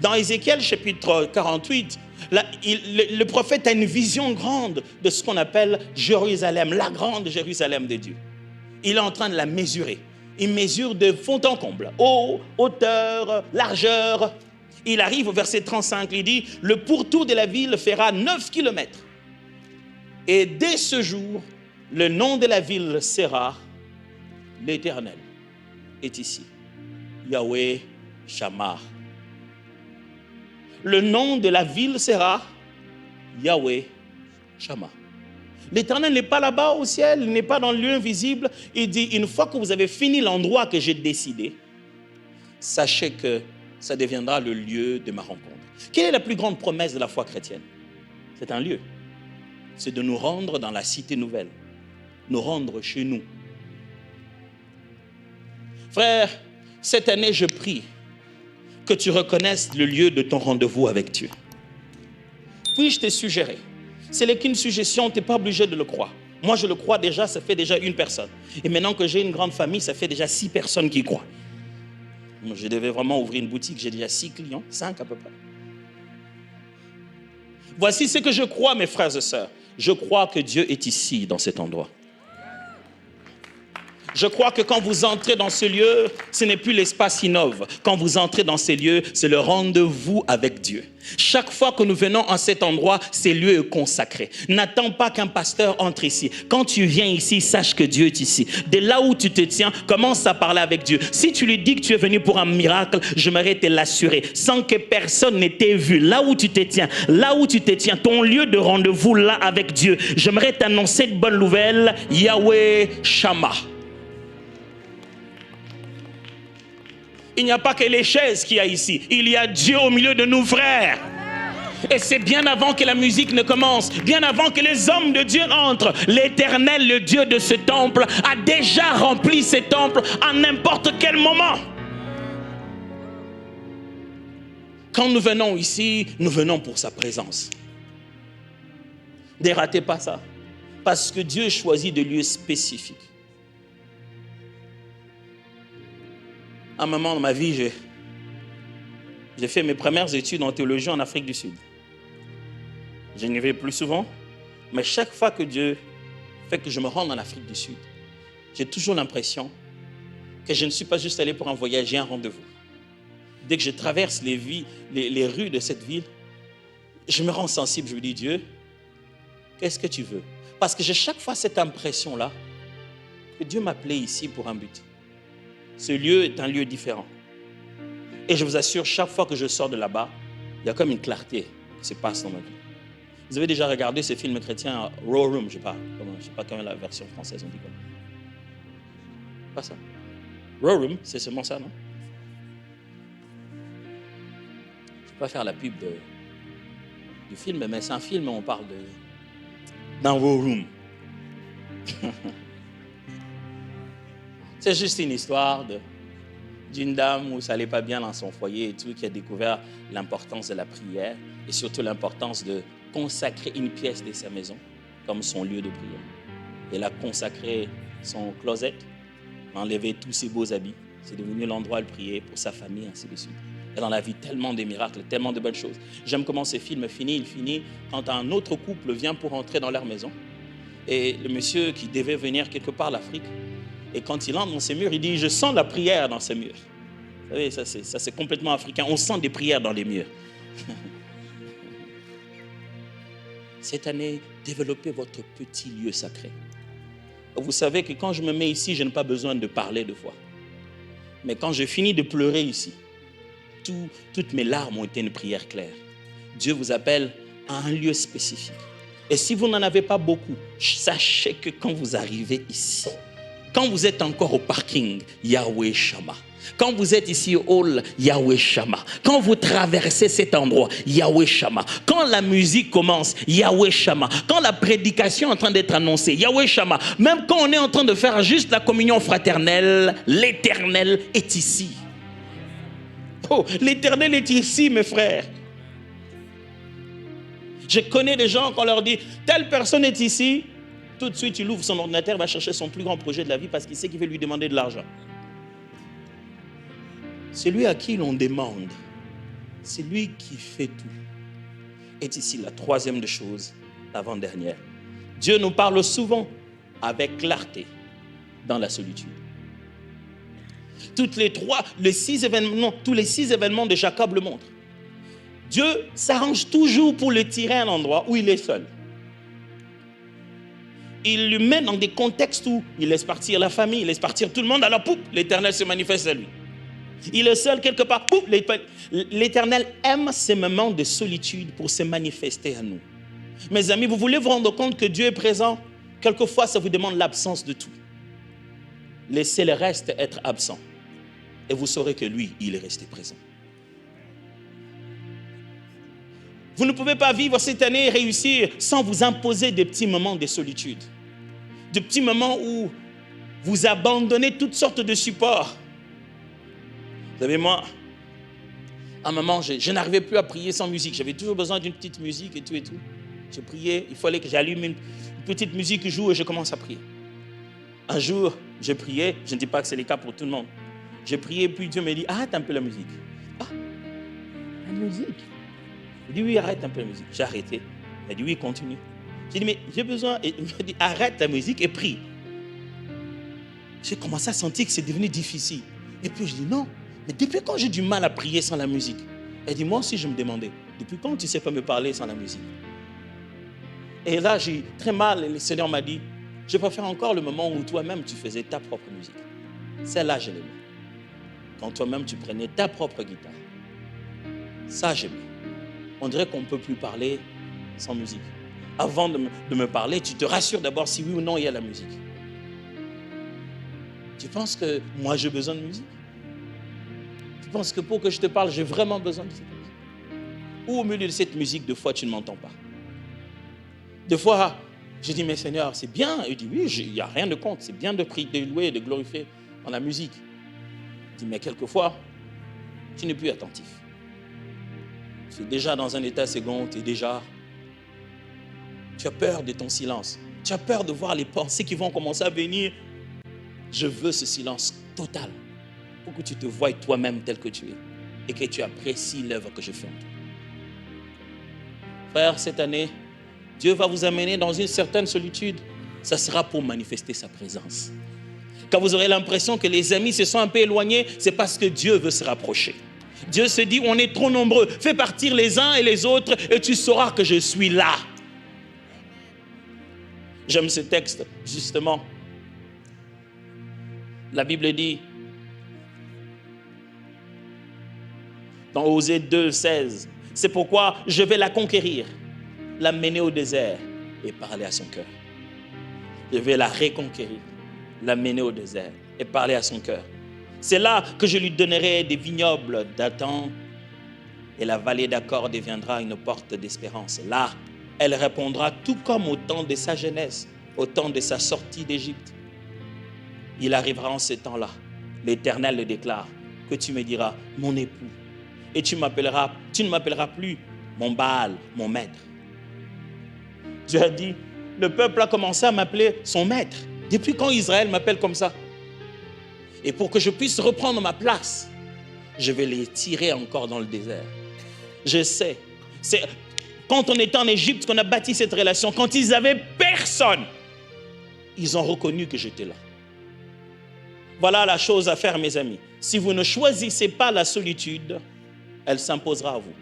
Dans Ézéchiel chapitre 48, le prophète a une vision grande de ce qu'on appelle Jérusalem, la grande Jérusalem de Dieu. Il est en train de la mesurer. Il mesure de fond en comble, haut, hauteur, largeur. Il arrive au verset 35, il dit « Le pourtour de la ville fera 9 kilomètres. Et dès ce jour, le nom de la ville sera l'Éternel est ici. Yahweh Shammah. » Le nom de la ville sera Yahweh Shammah. L'Éternel n'est pas là-bas au ciel, il n'est pas dans le lieu invisible. Il dit, une fois que vous avez fini l'endroit que j'ai décidé, sachez que ça deviendra le lieu de ma rencontre. Quelle est la plus grande promesse de la foi chrétienne? C'est un lieu. C'est de nous rendre dans la cité nouvelle, nous rendre chez nous. Frère, cette année, je prie que tu reconnaisses le lieu de ton rendez-vous avec Dieu. Puis-je te suggérer? Ce n'est qu'une suggestion, tu n'es pas obligé de le croire. Moi, je le crois déjà, ça fait déjà une personne. Et maintenant que j'ai une grande famille, ça fait déjà 6 personnes qui croient. Je devais vraiment ouvrir une boutique, j'ai déjà 6 clients, 5 à peu près. Voici ce que je crois, mes frères et sœurs. Je crois que Dieu est ici, dans cet endroit. Je crois que quand vous entrez dans ce lieu, ce n'est plus l'espace innove. Quand vous entrez dans ces lieux, c'est le rendez-vous avec Dieu. Chaque fois que nous venons à cet endroit, ces lieux sont consacrés. N'attends pas qu'un pasteur entre ici. Quand tu viens ici, sache que Dieu est ici. De là où tu te tiens, commence à parler avec Dieu. Si tu lui dis que tu es venu pour un miracle, j'aimerais te l'assurer, sans que personne ne t'ait vu. Là où tu te tiens, ton lieu de rendez-vous là avec Dieu, j'aimerais t'annoncer une bonne nouvelle, Yahweh Shammah. Il n'y a pas que les chaises qu'il y a ici. Il y a Dieu au milieu de nous, frères. Et c'est bien avant que la musique ne commence, bien avant que les hommes de Dieu entrent. L'Éternel, le Dieu de ce temple, a déjà rempli ce temple à n'importe quel moment. Quand nous venons ici, nous venons pour sa présence. Ne ratez pas ça. Parce que Dieu choisit des lieux spécifiques. À un moment dans ma vie, j'ai fait mes premières études en théologie en Afrique du Sud. Je n'y vais plus souvent, mais chaque fois que Dieu fait que je me rende en Afrique du Sud, j'ai toujours l'impression que je ne suis pas juste allé pour un voyage, j'ai un rendez-vous. Dès que je traverse les rues de cette ville, je me rends sensible, je me dis, Dieu, qu'est-ce que tu veux? Parce que j'ai chaque fois cette impression-là que Dieu m'a appelé ici pour un but. Ce lieu est un lieu différent. Et je vous assure, chaque fois que je sors de là-bas, il y a comme une clarté qui se passe dans ma vie. Vous avez déjà regardé ce film chrétien, Raw Room, je ne sais pas comment la version française on dit quoi. Pas ça. Raw Room, c'est seulement ça, non? Je ne vais pas faire la pub du film, mais c'est un film où on parle d'un Raw Room. C'est juste une histoire d'une dame où ça n'allait pas bien dans son foyer et tout, qui a découvert l'importance de la prière et surtout l'importance de consacrer une pièce de sa maison comme son lieu de prière. Elle a consacré son closet, a enlevé tous ses beaux habits. C'est devenu l'endroit où elle priait pour sa famille, ainsi de suite. Elle en a vu tellement de miracles, tellement de bonnes choses. J'aime comment ce film finit. Il finit quand un autre couple vient pour entrer dans leur maison. Et le monsieur qui devait venir quelque part d'Afrique, et quand il entre dans ces murs, il dit, je sens la prière dans ces murs. Vous savez, ça c'est complètement africain. On sent des prières dans les murs. Cette année, développez votre petit lieu sacré. Vous savez que quand je me mets ici, je n'ai pas besoin de parler deux fois. Mais quand je finis de pleurer ici, toutes mes larmes ont été une prière claire. Dieu vous appelle à un lieu spécifique. Et si vous n'en avez pas beaucoup, sachez que quand vous arrivez ici, quand vous êtes encore au parking, Yahweh Shammah. Quand vous êtes ici au hall, Yahweh Shammah. Quand vous traversez cet endroit, Yahweh Shammah. Quand la musique commence, Yahweh Shammah. Quand la prédication est en train d'être annoncée, Yahweh Shammah. Même quand on est en train de faire juste la communion fraternelle, l'Éternel est ici. Oh, l'Éternel est ici, mes frères. Je connais des gens, quand on leur dit, telle personne est ici, tout de suite, il ouvre son ordinateur, va chercher son plus grand projet de la vie parce qu'il sait qu'il veut lui demander de l'argent. Celui à qui l'on demande, c'est lui qui fait tout. Est ici la troisième des choses, l'avant-dernière. Dieu nous parle souvent avec clarté dans la solitude. Tous les six événements de Jacob le montrent. Dieu s'arrange toujours pour le tirer à un endroit où il est seul. Il le met dans des contextes où il laisse partir la famille, il laisse partir tout le monde, alors pouf, l'Éternel se manifeste à lui. Il est seul quelque part, pouf, l'Éternel aime ces moments de solitude pour se manifester à nous. Mes amis, vous voulez vous rendre compte que Dieu est présent? Quelquefois, ça vous demande l'absence de tout. Laissez le reste être absent et vous saurez que lui, il est resté présent. Vous ne pouvez pas vivre cette année et réussir sans vous imposer des petits moments de solitude. Des petits moments où vous abandonnez toutes sortes de supports. Vous savez, moi, à un moment, je n'arrivais plus à prier sans musique. J'avais toujours besoin d'une petite musique et tout et tout. Je priais, il fallait que j'allume une petite musique qui joue et je commence à prier. Un jour, je priais, je ne dis pas que c'est le cas pour tout le monde. Je priais, puis Dieu me dit, arrête un peu la musique. Ah, la musique. Il dit, oui, arrête un peu la musique. J'ai arrêté. Il dit, oui, continue. J'ai dit, mais j'ai besoin. Et il m'a dit, arrête la musique et prie. J'ai commencé à sentir que c'est devenu difficile. Et puis je dis, non, mais depuis quand j'ai du mal à prier sans la musique? Elle dit, moi aussi, je me demandais, depuis quand tu ne sais pas me parler sans la musique? Et là, j'ai très mal. Et le Seigneur m'a dit, je préfère encore le moment où toi-même, tu faisais ta propre musique. Celle-là, je l'aimais. Quand toi-même, tu prenais ta propre guitare. Ça, j'aimais. On dirait qu'on ne peut plus parler sans musique. Avant de me parler, tu te rassures d'abord si oui ou non il y a la musique. Tu penses que moi j'ai besoin de musique? Tu penses que pour que je te parle, j'ai vraiment besoin de cette musique? Ou au milieu de cette musique, deux fois tu ne m'entends pas? Deux fois, je dis, mais Seigneur, c'est bien. Il dit, oui, il n'y a rien de contre. C'est bien de prier, de louer, de glorifier dans la musique. Il dit, mais quelquefois, tu n'es plus attentif. Tu es déjà dans un état second, tu as peur de ton silence. Tu as peur de voir les pensées qui vont commencer à venir. Je veux ce silence total pour que tu te voies toi-même tel que tu es et que tu apprécies l'œuvre que je fais en toi. Frère, cette année, Dieu va vous amener dans une certaine solitude. Ça sera pour manifester sa présence. Quand vous aurez l'impression que les amis se sont un peu éloignés, c'est parce que Dieu veut se rapprocher. Dieu se dit, on est trop nombreux. Fais partir les uns et les autres et tu sauras que je suis là. J'aime ce texte, justement. La Bible dit, dans Osée 2, 16, c'est pourquoi je vais la conquérir, la mener au désert et parler à son cœur. Je vais la reconquérir, la mener au désert et parler à son cœur. C'est là que je lui donnerai des vignobles d'Adam et la vallée d'Accord deviendra une porte d'espérance. Là, elle répondra tout comme au temps de sa jeunesse, au temps de sa sortie d'Égypte. Il arrivera en ce temps-là, l'Éternel le déclare, que tu me diras, mon époux, et tu ne m'appelleras plus mon Baal, mon maître. Dieu a dit, le peuple a commencé à m'appeler son maître. Depuis quand Israël m'appelle comme ça? Et pour que je puisse reprendre ma place, je vais les tirer encore dans le désert. Je sais, c'est quand on était en Égypte qu'on a bâti cette relation. Quand ils n'avaient personne, ils ont reconnu que j'étais là. Voilà la chose à faire, mes amis. Si vous ne choisissez pas la solitude, elle s'imposera à vous.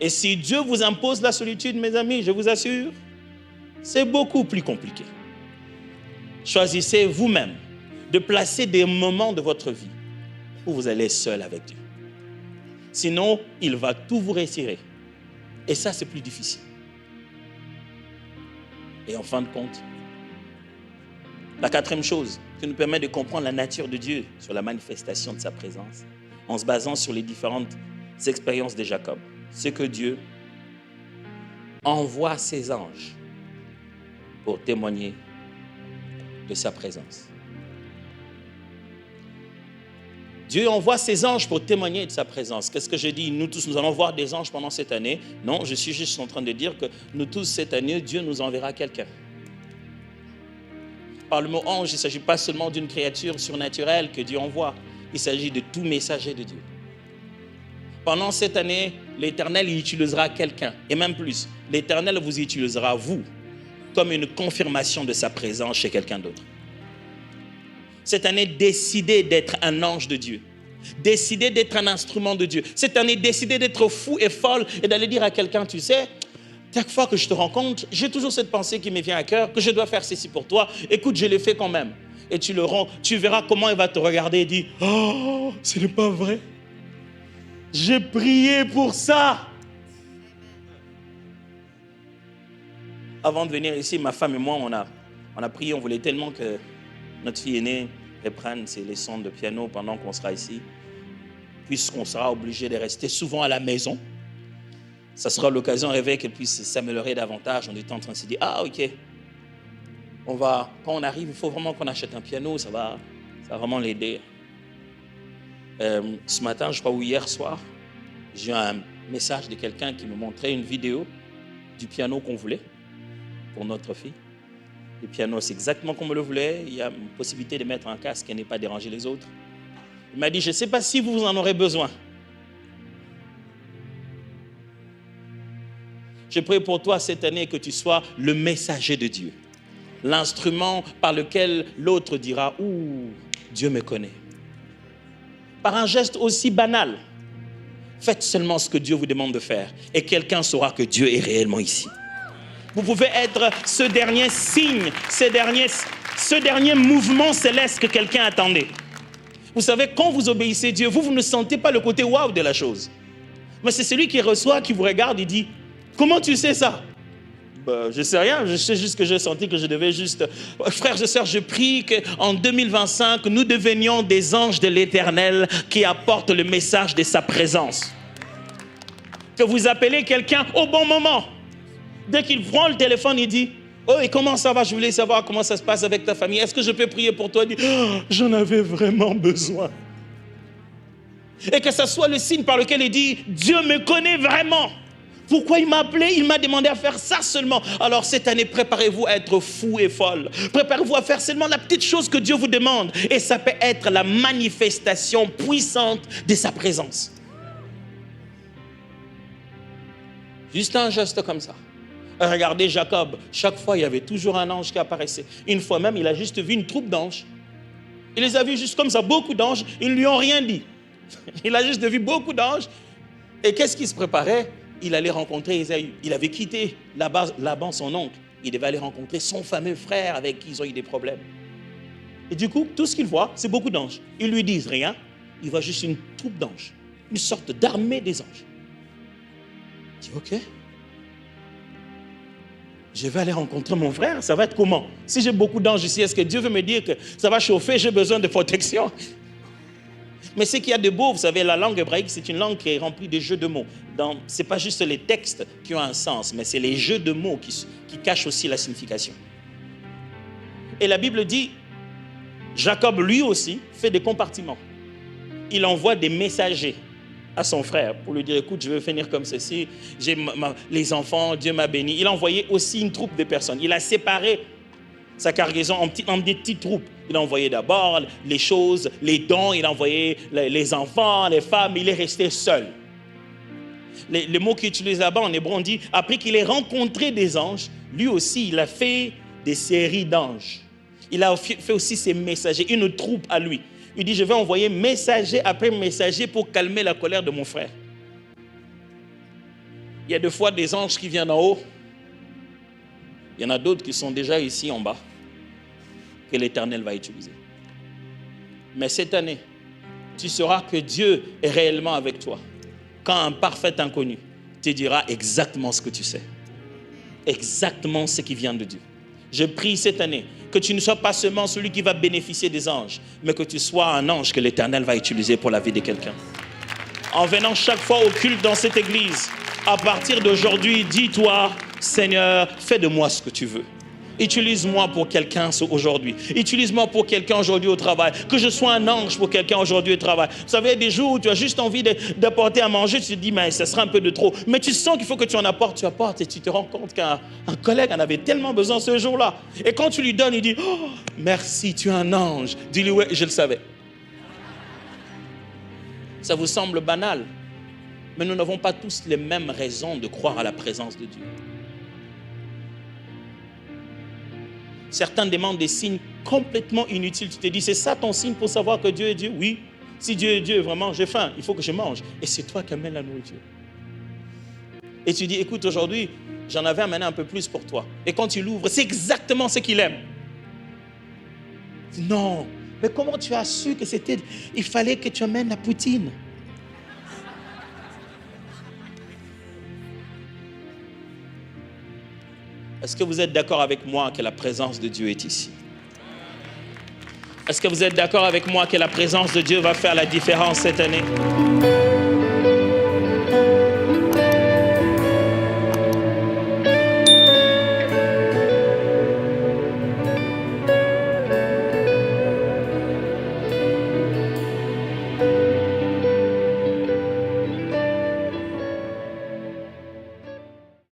Et si Dieu vous impose la solitude, mes amis, je vous assure, c'est beaucoup plus compliqué. Choisissez vous-même de placer des moments de votre vie où vous allez seul avec Dieu. Sinon, il va tout vous retirer. Et ça, c'est plus difficile. Et en fin de compte, la quatrième chose qui nous permet de comprendre la nature de Dieu sur la manifestation de sa présence, en se basant sur les différentes expériences de Jacob, c'est que Dieu envoie ses anges pour témoigner de sa présence. Dieu envoie ses anges pour témoigner de sa présence. Qu'est-ce que je dis? Nous tous, nous allons voir des anges pendant cette année. Non, je suis juste en train de dire que nous tous, cette année, Dieu nous enverra quelqu'un. Par le mot ange, il ne s'agit pas seulement d'une créature surnaturelle que Dieu envoie. Il s'agit de tout messager de Dieu. Pendant cette année, l'Éternel il utilisera quelqu'un. Et même plus, l'Éternel vous utilisera, vous, comme une confirmation de sa présence chez quelqu'un d'autre. Cette année, décidez d'être un ange de Dieu. Décidez d'être un instrument de Dieu. Cette année, décidez d'être fou et folle et d'aller dire à quelqu'un, tu sais, chaque fois que je te rencontre, j'ai toujours cette pensée qui me vient à cœur, que je dois faire ceci pour toi. Écoute, je l'ai fait quand même. Et tu verras comment il va te regarder et dire, oh, ce n'est pas vrai. J'ai prié pour ça. Avant de venir ici, ma femme et moi, on a prié, on voulait tellement que notre fille aînée reprenne ses leçons de piano pendant qu'on sera ici, puisqu'on sera obligé de rester souvent à la maison. Ça sera l'occasion de rêver qu'elle puisse s'améliorer davantage. On était en train de se dire, ah ok, quand on arrive, il faut vraiment qu'on achète un piano, ça va vraiment l'aider. Ce matin, je crois, ou hier soir, j'ai eu un message de quelqu'un qui me montrait une vidéo du piano qu'on voulait pour notre fille. Le piano, c'est exactement comme on le voulait. Il y a une possibilité de mettre un casque et ne pas déranger les autres. Il m'a dit, je ne sais pas si vous en aurez besoin. Je prie pour toi cette année que tu sois le messager de Dieu. L'instrument par lequel l'autre dira, ouh, Dieu me connaît. Par un geste aussi banal, faites seulement ce que Dieu vous demande de faire et quelqu'un saura que Dieu est réellement ici. Vous pouvez être ce dernier signe, ce dernier mouvement céleste que quelqu'un attendait. Vous savez, quand vous obéissez à Dieu, vous ne sentez pas le côté waouh de la chose. Mais c'est celui qui reçoit, qui vous regarde et dit, comment tu sais ça? Je ne sais rien, je sais juste que j'ai senti que je devais juste... Frères et sœurs, je prie qu'en 2025, nous devenions des anges de l'Éternel qui apportent le message de sa présence. Que vous appelez quelqu'un au bon moment. Dès qu'il prend le téléphone, il dit, oh, et comment ça va? Je voulais savoir comment ça se passe avec ta famille. Est-ce que je peux prier pour toi? Il dit, oh, j'en avais vraiment besoin. Et que ce soit le signe par lequel il dit, Dieu me connaît vraiment. Pourquoi il m'a appelé? Il m'a demandé à faire ça seulement. Alors cette année, préparez-vous à être fou et folle. Préparez-vous à faire seulement la petite chose que Dieu vous demande. Et ça peut être la manifestation puissante de sa présence. Juste un geste comme ça. Regardez Jacob. Chaque fois, il y avait toujours un ange qui apparaissait. Une fois même, il a juste vu une troupe d'anges. Il les a vus juste comme ça, beaucoup d'anges. Ils ne lui ont rien dit. Il a juste vu beaucoup d'anges. Et qu'est-ce qui se préparait? Il allait rencontrer Ésaü. Il avait quitté Laban, son oncle. Il devait aller rencontrer son fameux frère avec qui ils ont eu des problèmes. Et du coup, tout ce qu'il voit, c'est beaucoup d'anges. Ils ne lui disent rien. Il voit juste une troupe d'anges. Une sorte d'armée des anges. Il dit, ok. Je vais aller rencontrer mon frère. Ça va être comment? Si j'ai beaucoup d'anges ici, est-ce que Dieu veut me dire que ça va chauffer? J'ai besoin de protection. Mais ce qu'il y a de beau, vous savez, la langue hébraïque, c'est une langue qui est remplie de jeux de mots. Ce n'est pas juste les textes qui ont un sens, mais c'est les jeux de mots qui cachent aussi la signification. Et la Bible dit, Jacob, lui aussi, fait des compartiments. Il envoie des messagers à son frère pour lui dire, écoute, je veux finir comme ceci, j'ai les enfants, Dieu m'a béni. Il a envoyé aussi une troupe de personnes. Il a séparé sa cargaison en des petites troupes. Il a envoyé d'abord les choses, les dons, il a envoyé les enfants, les femmes, il est resté seul. Les mots qu'il utilise là-bas en hébreu, on dit, après qu'il ait rencontré des anges, lui aussi, il a fait des séries d'anges. Il a fait aussi ses messagers, une troupe à lui. Il dit, je vais envoyer messager après messager pour calmer la colère de mon frère. Il y a des fois des anges qui viennent en haut. Il y en a d'autres qui sont déjà ici en bas, que l'Éternel va utiliser. Mais cette année, tu sauras que Dieu est réellement avec toi. Quand un parfait inconnu te dira exactement ce que tu sais. Exactement ce qui vient de Dieu. Je prie cette année que tu ne sois pas seulement celui qui va bénéficier des anges, mais que tu sois un ange que l'Éternel va utiliser pour la vie de quelqu'un. En venant chaque fois au culte dans cette église, à partir d'aujourd'hui, dis-toi, Seigneur, fais de moi ce que tu veux. Utilise-moi pour quelqu'un aujourd'hui. Utilise-moi pour quelqu'un aujourd'hui au travail. Que je sois un ange pour quelqu'un aujourd'hui au travail. Vous savez, il y a des jours où tu as juste envie d'apporter à manger, tu te dis, mais ça sera un peu de trop. Mais tu sens qu'il faut que tu en apportes, tu apportes et tu te rends compte qu'un collègue en avait tellement besoin ce jour-là. Et quand tu lui donnes, il dit, oh, merci, tu es un ange. Dis-lui, ouais, je le savais. Ça vous semble banal, mais nous n'avons pas tous les mêmes raisons de croire à la présence de Dieu. Certains demandent des signes complètement inutiles. Tu te dis, c'est ça ton signe pour savoir que Dieu est Dieu? Oui. Si Dieu est Dieu, vraiment, j'ai faim, il faut que je mange. Et c'est toi qui amènes la nourriture. Et tu dis, écoute, aujourd'hui, j'en avais amené un peu plus pour toi. Et quand tu l'ouvres, c'est exactement ce qu'il aime. Non, mais comment tu as su que c'était... Il fallait que tu amènes la poutine. Est-ce que vous êtes d'accord avec moi que la présence de Dieu est ici? Est-ce que vous êtes d'accord avec moi que la présence de Dieu va faire la différence cette année?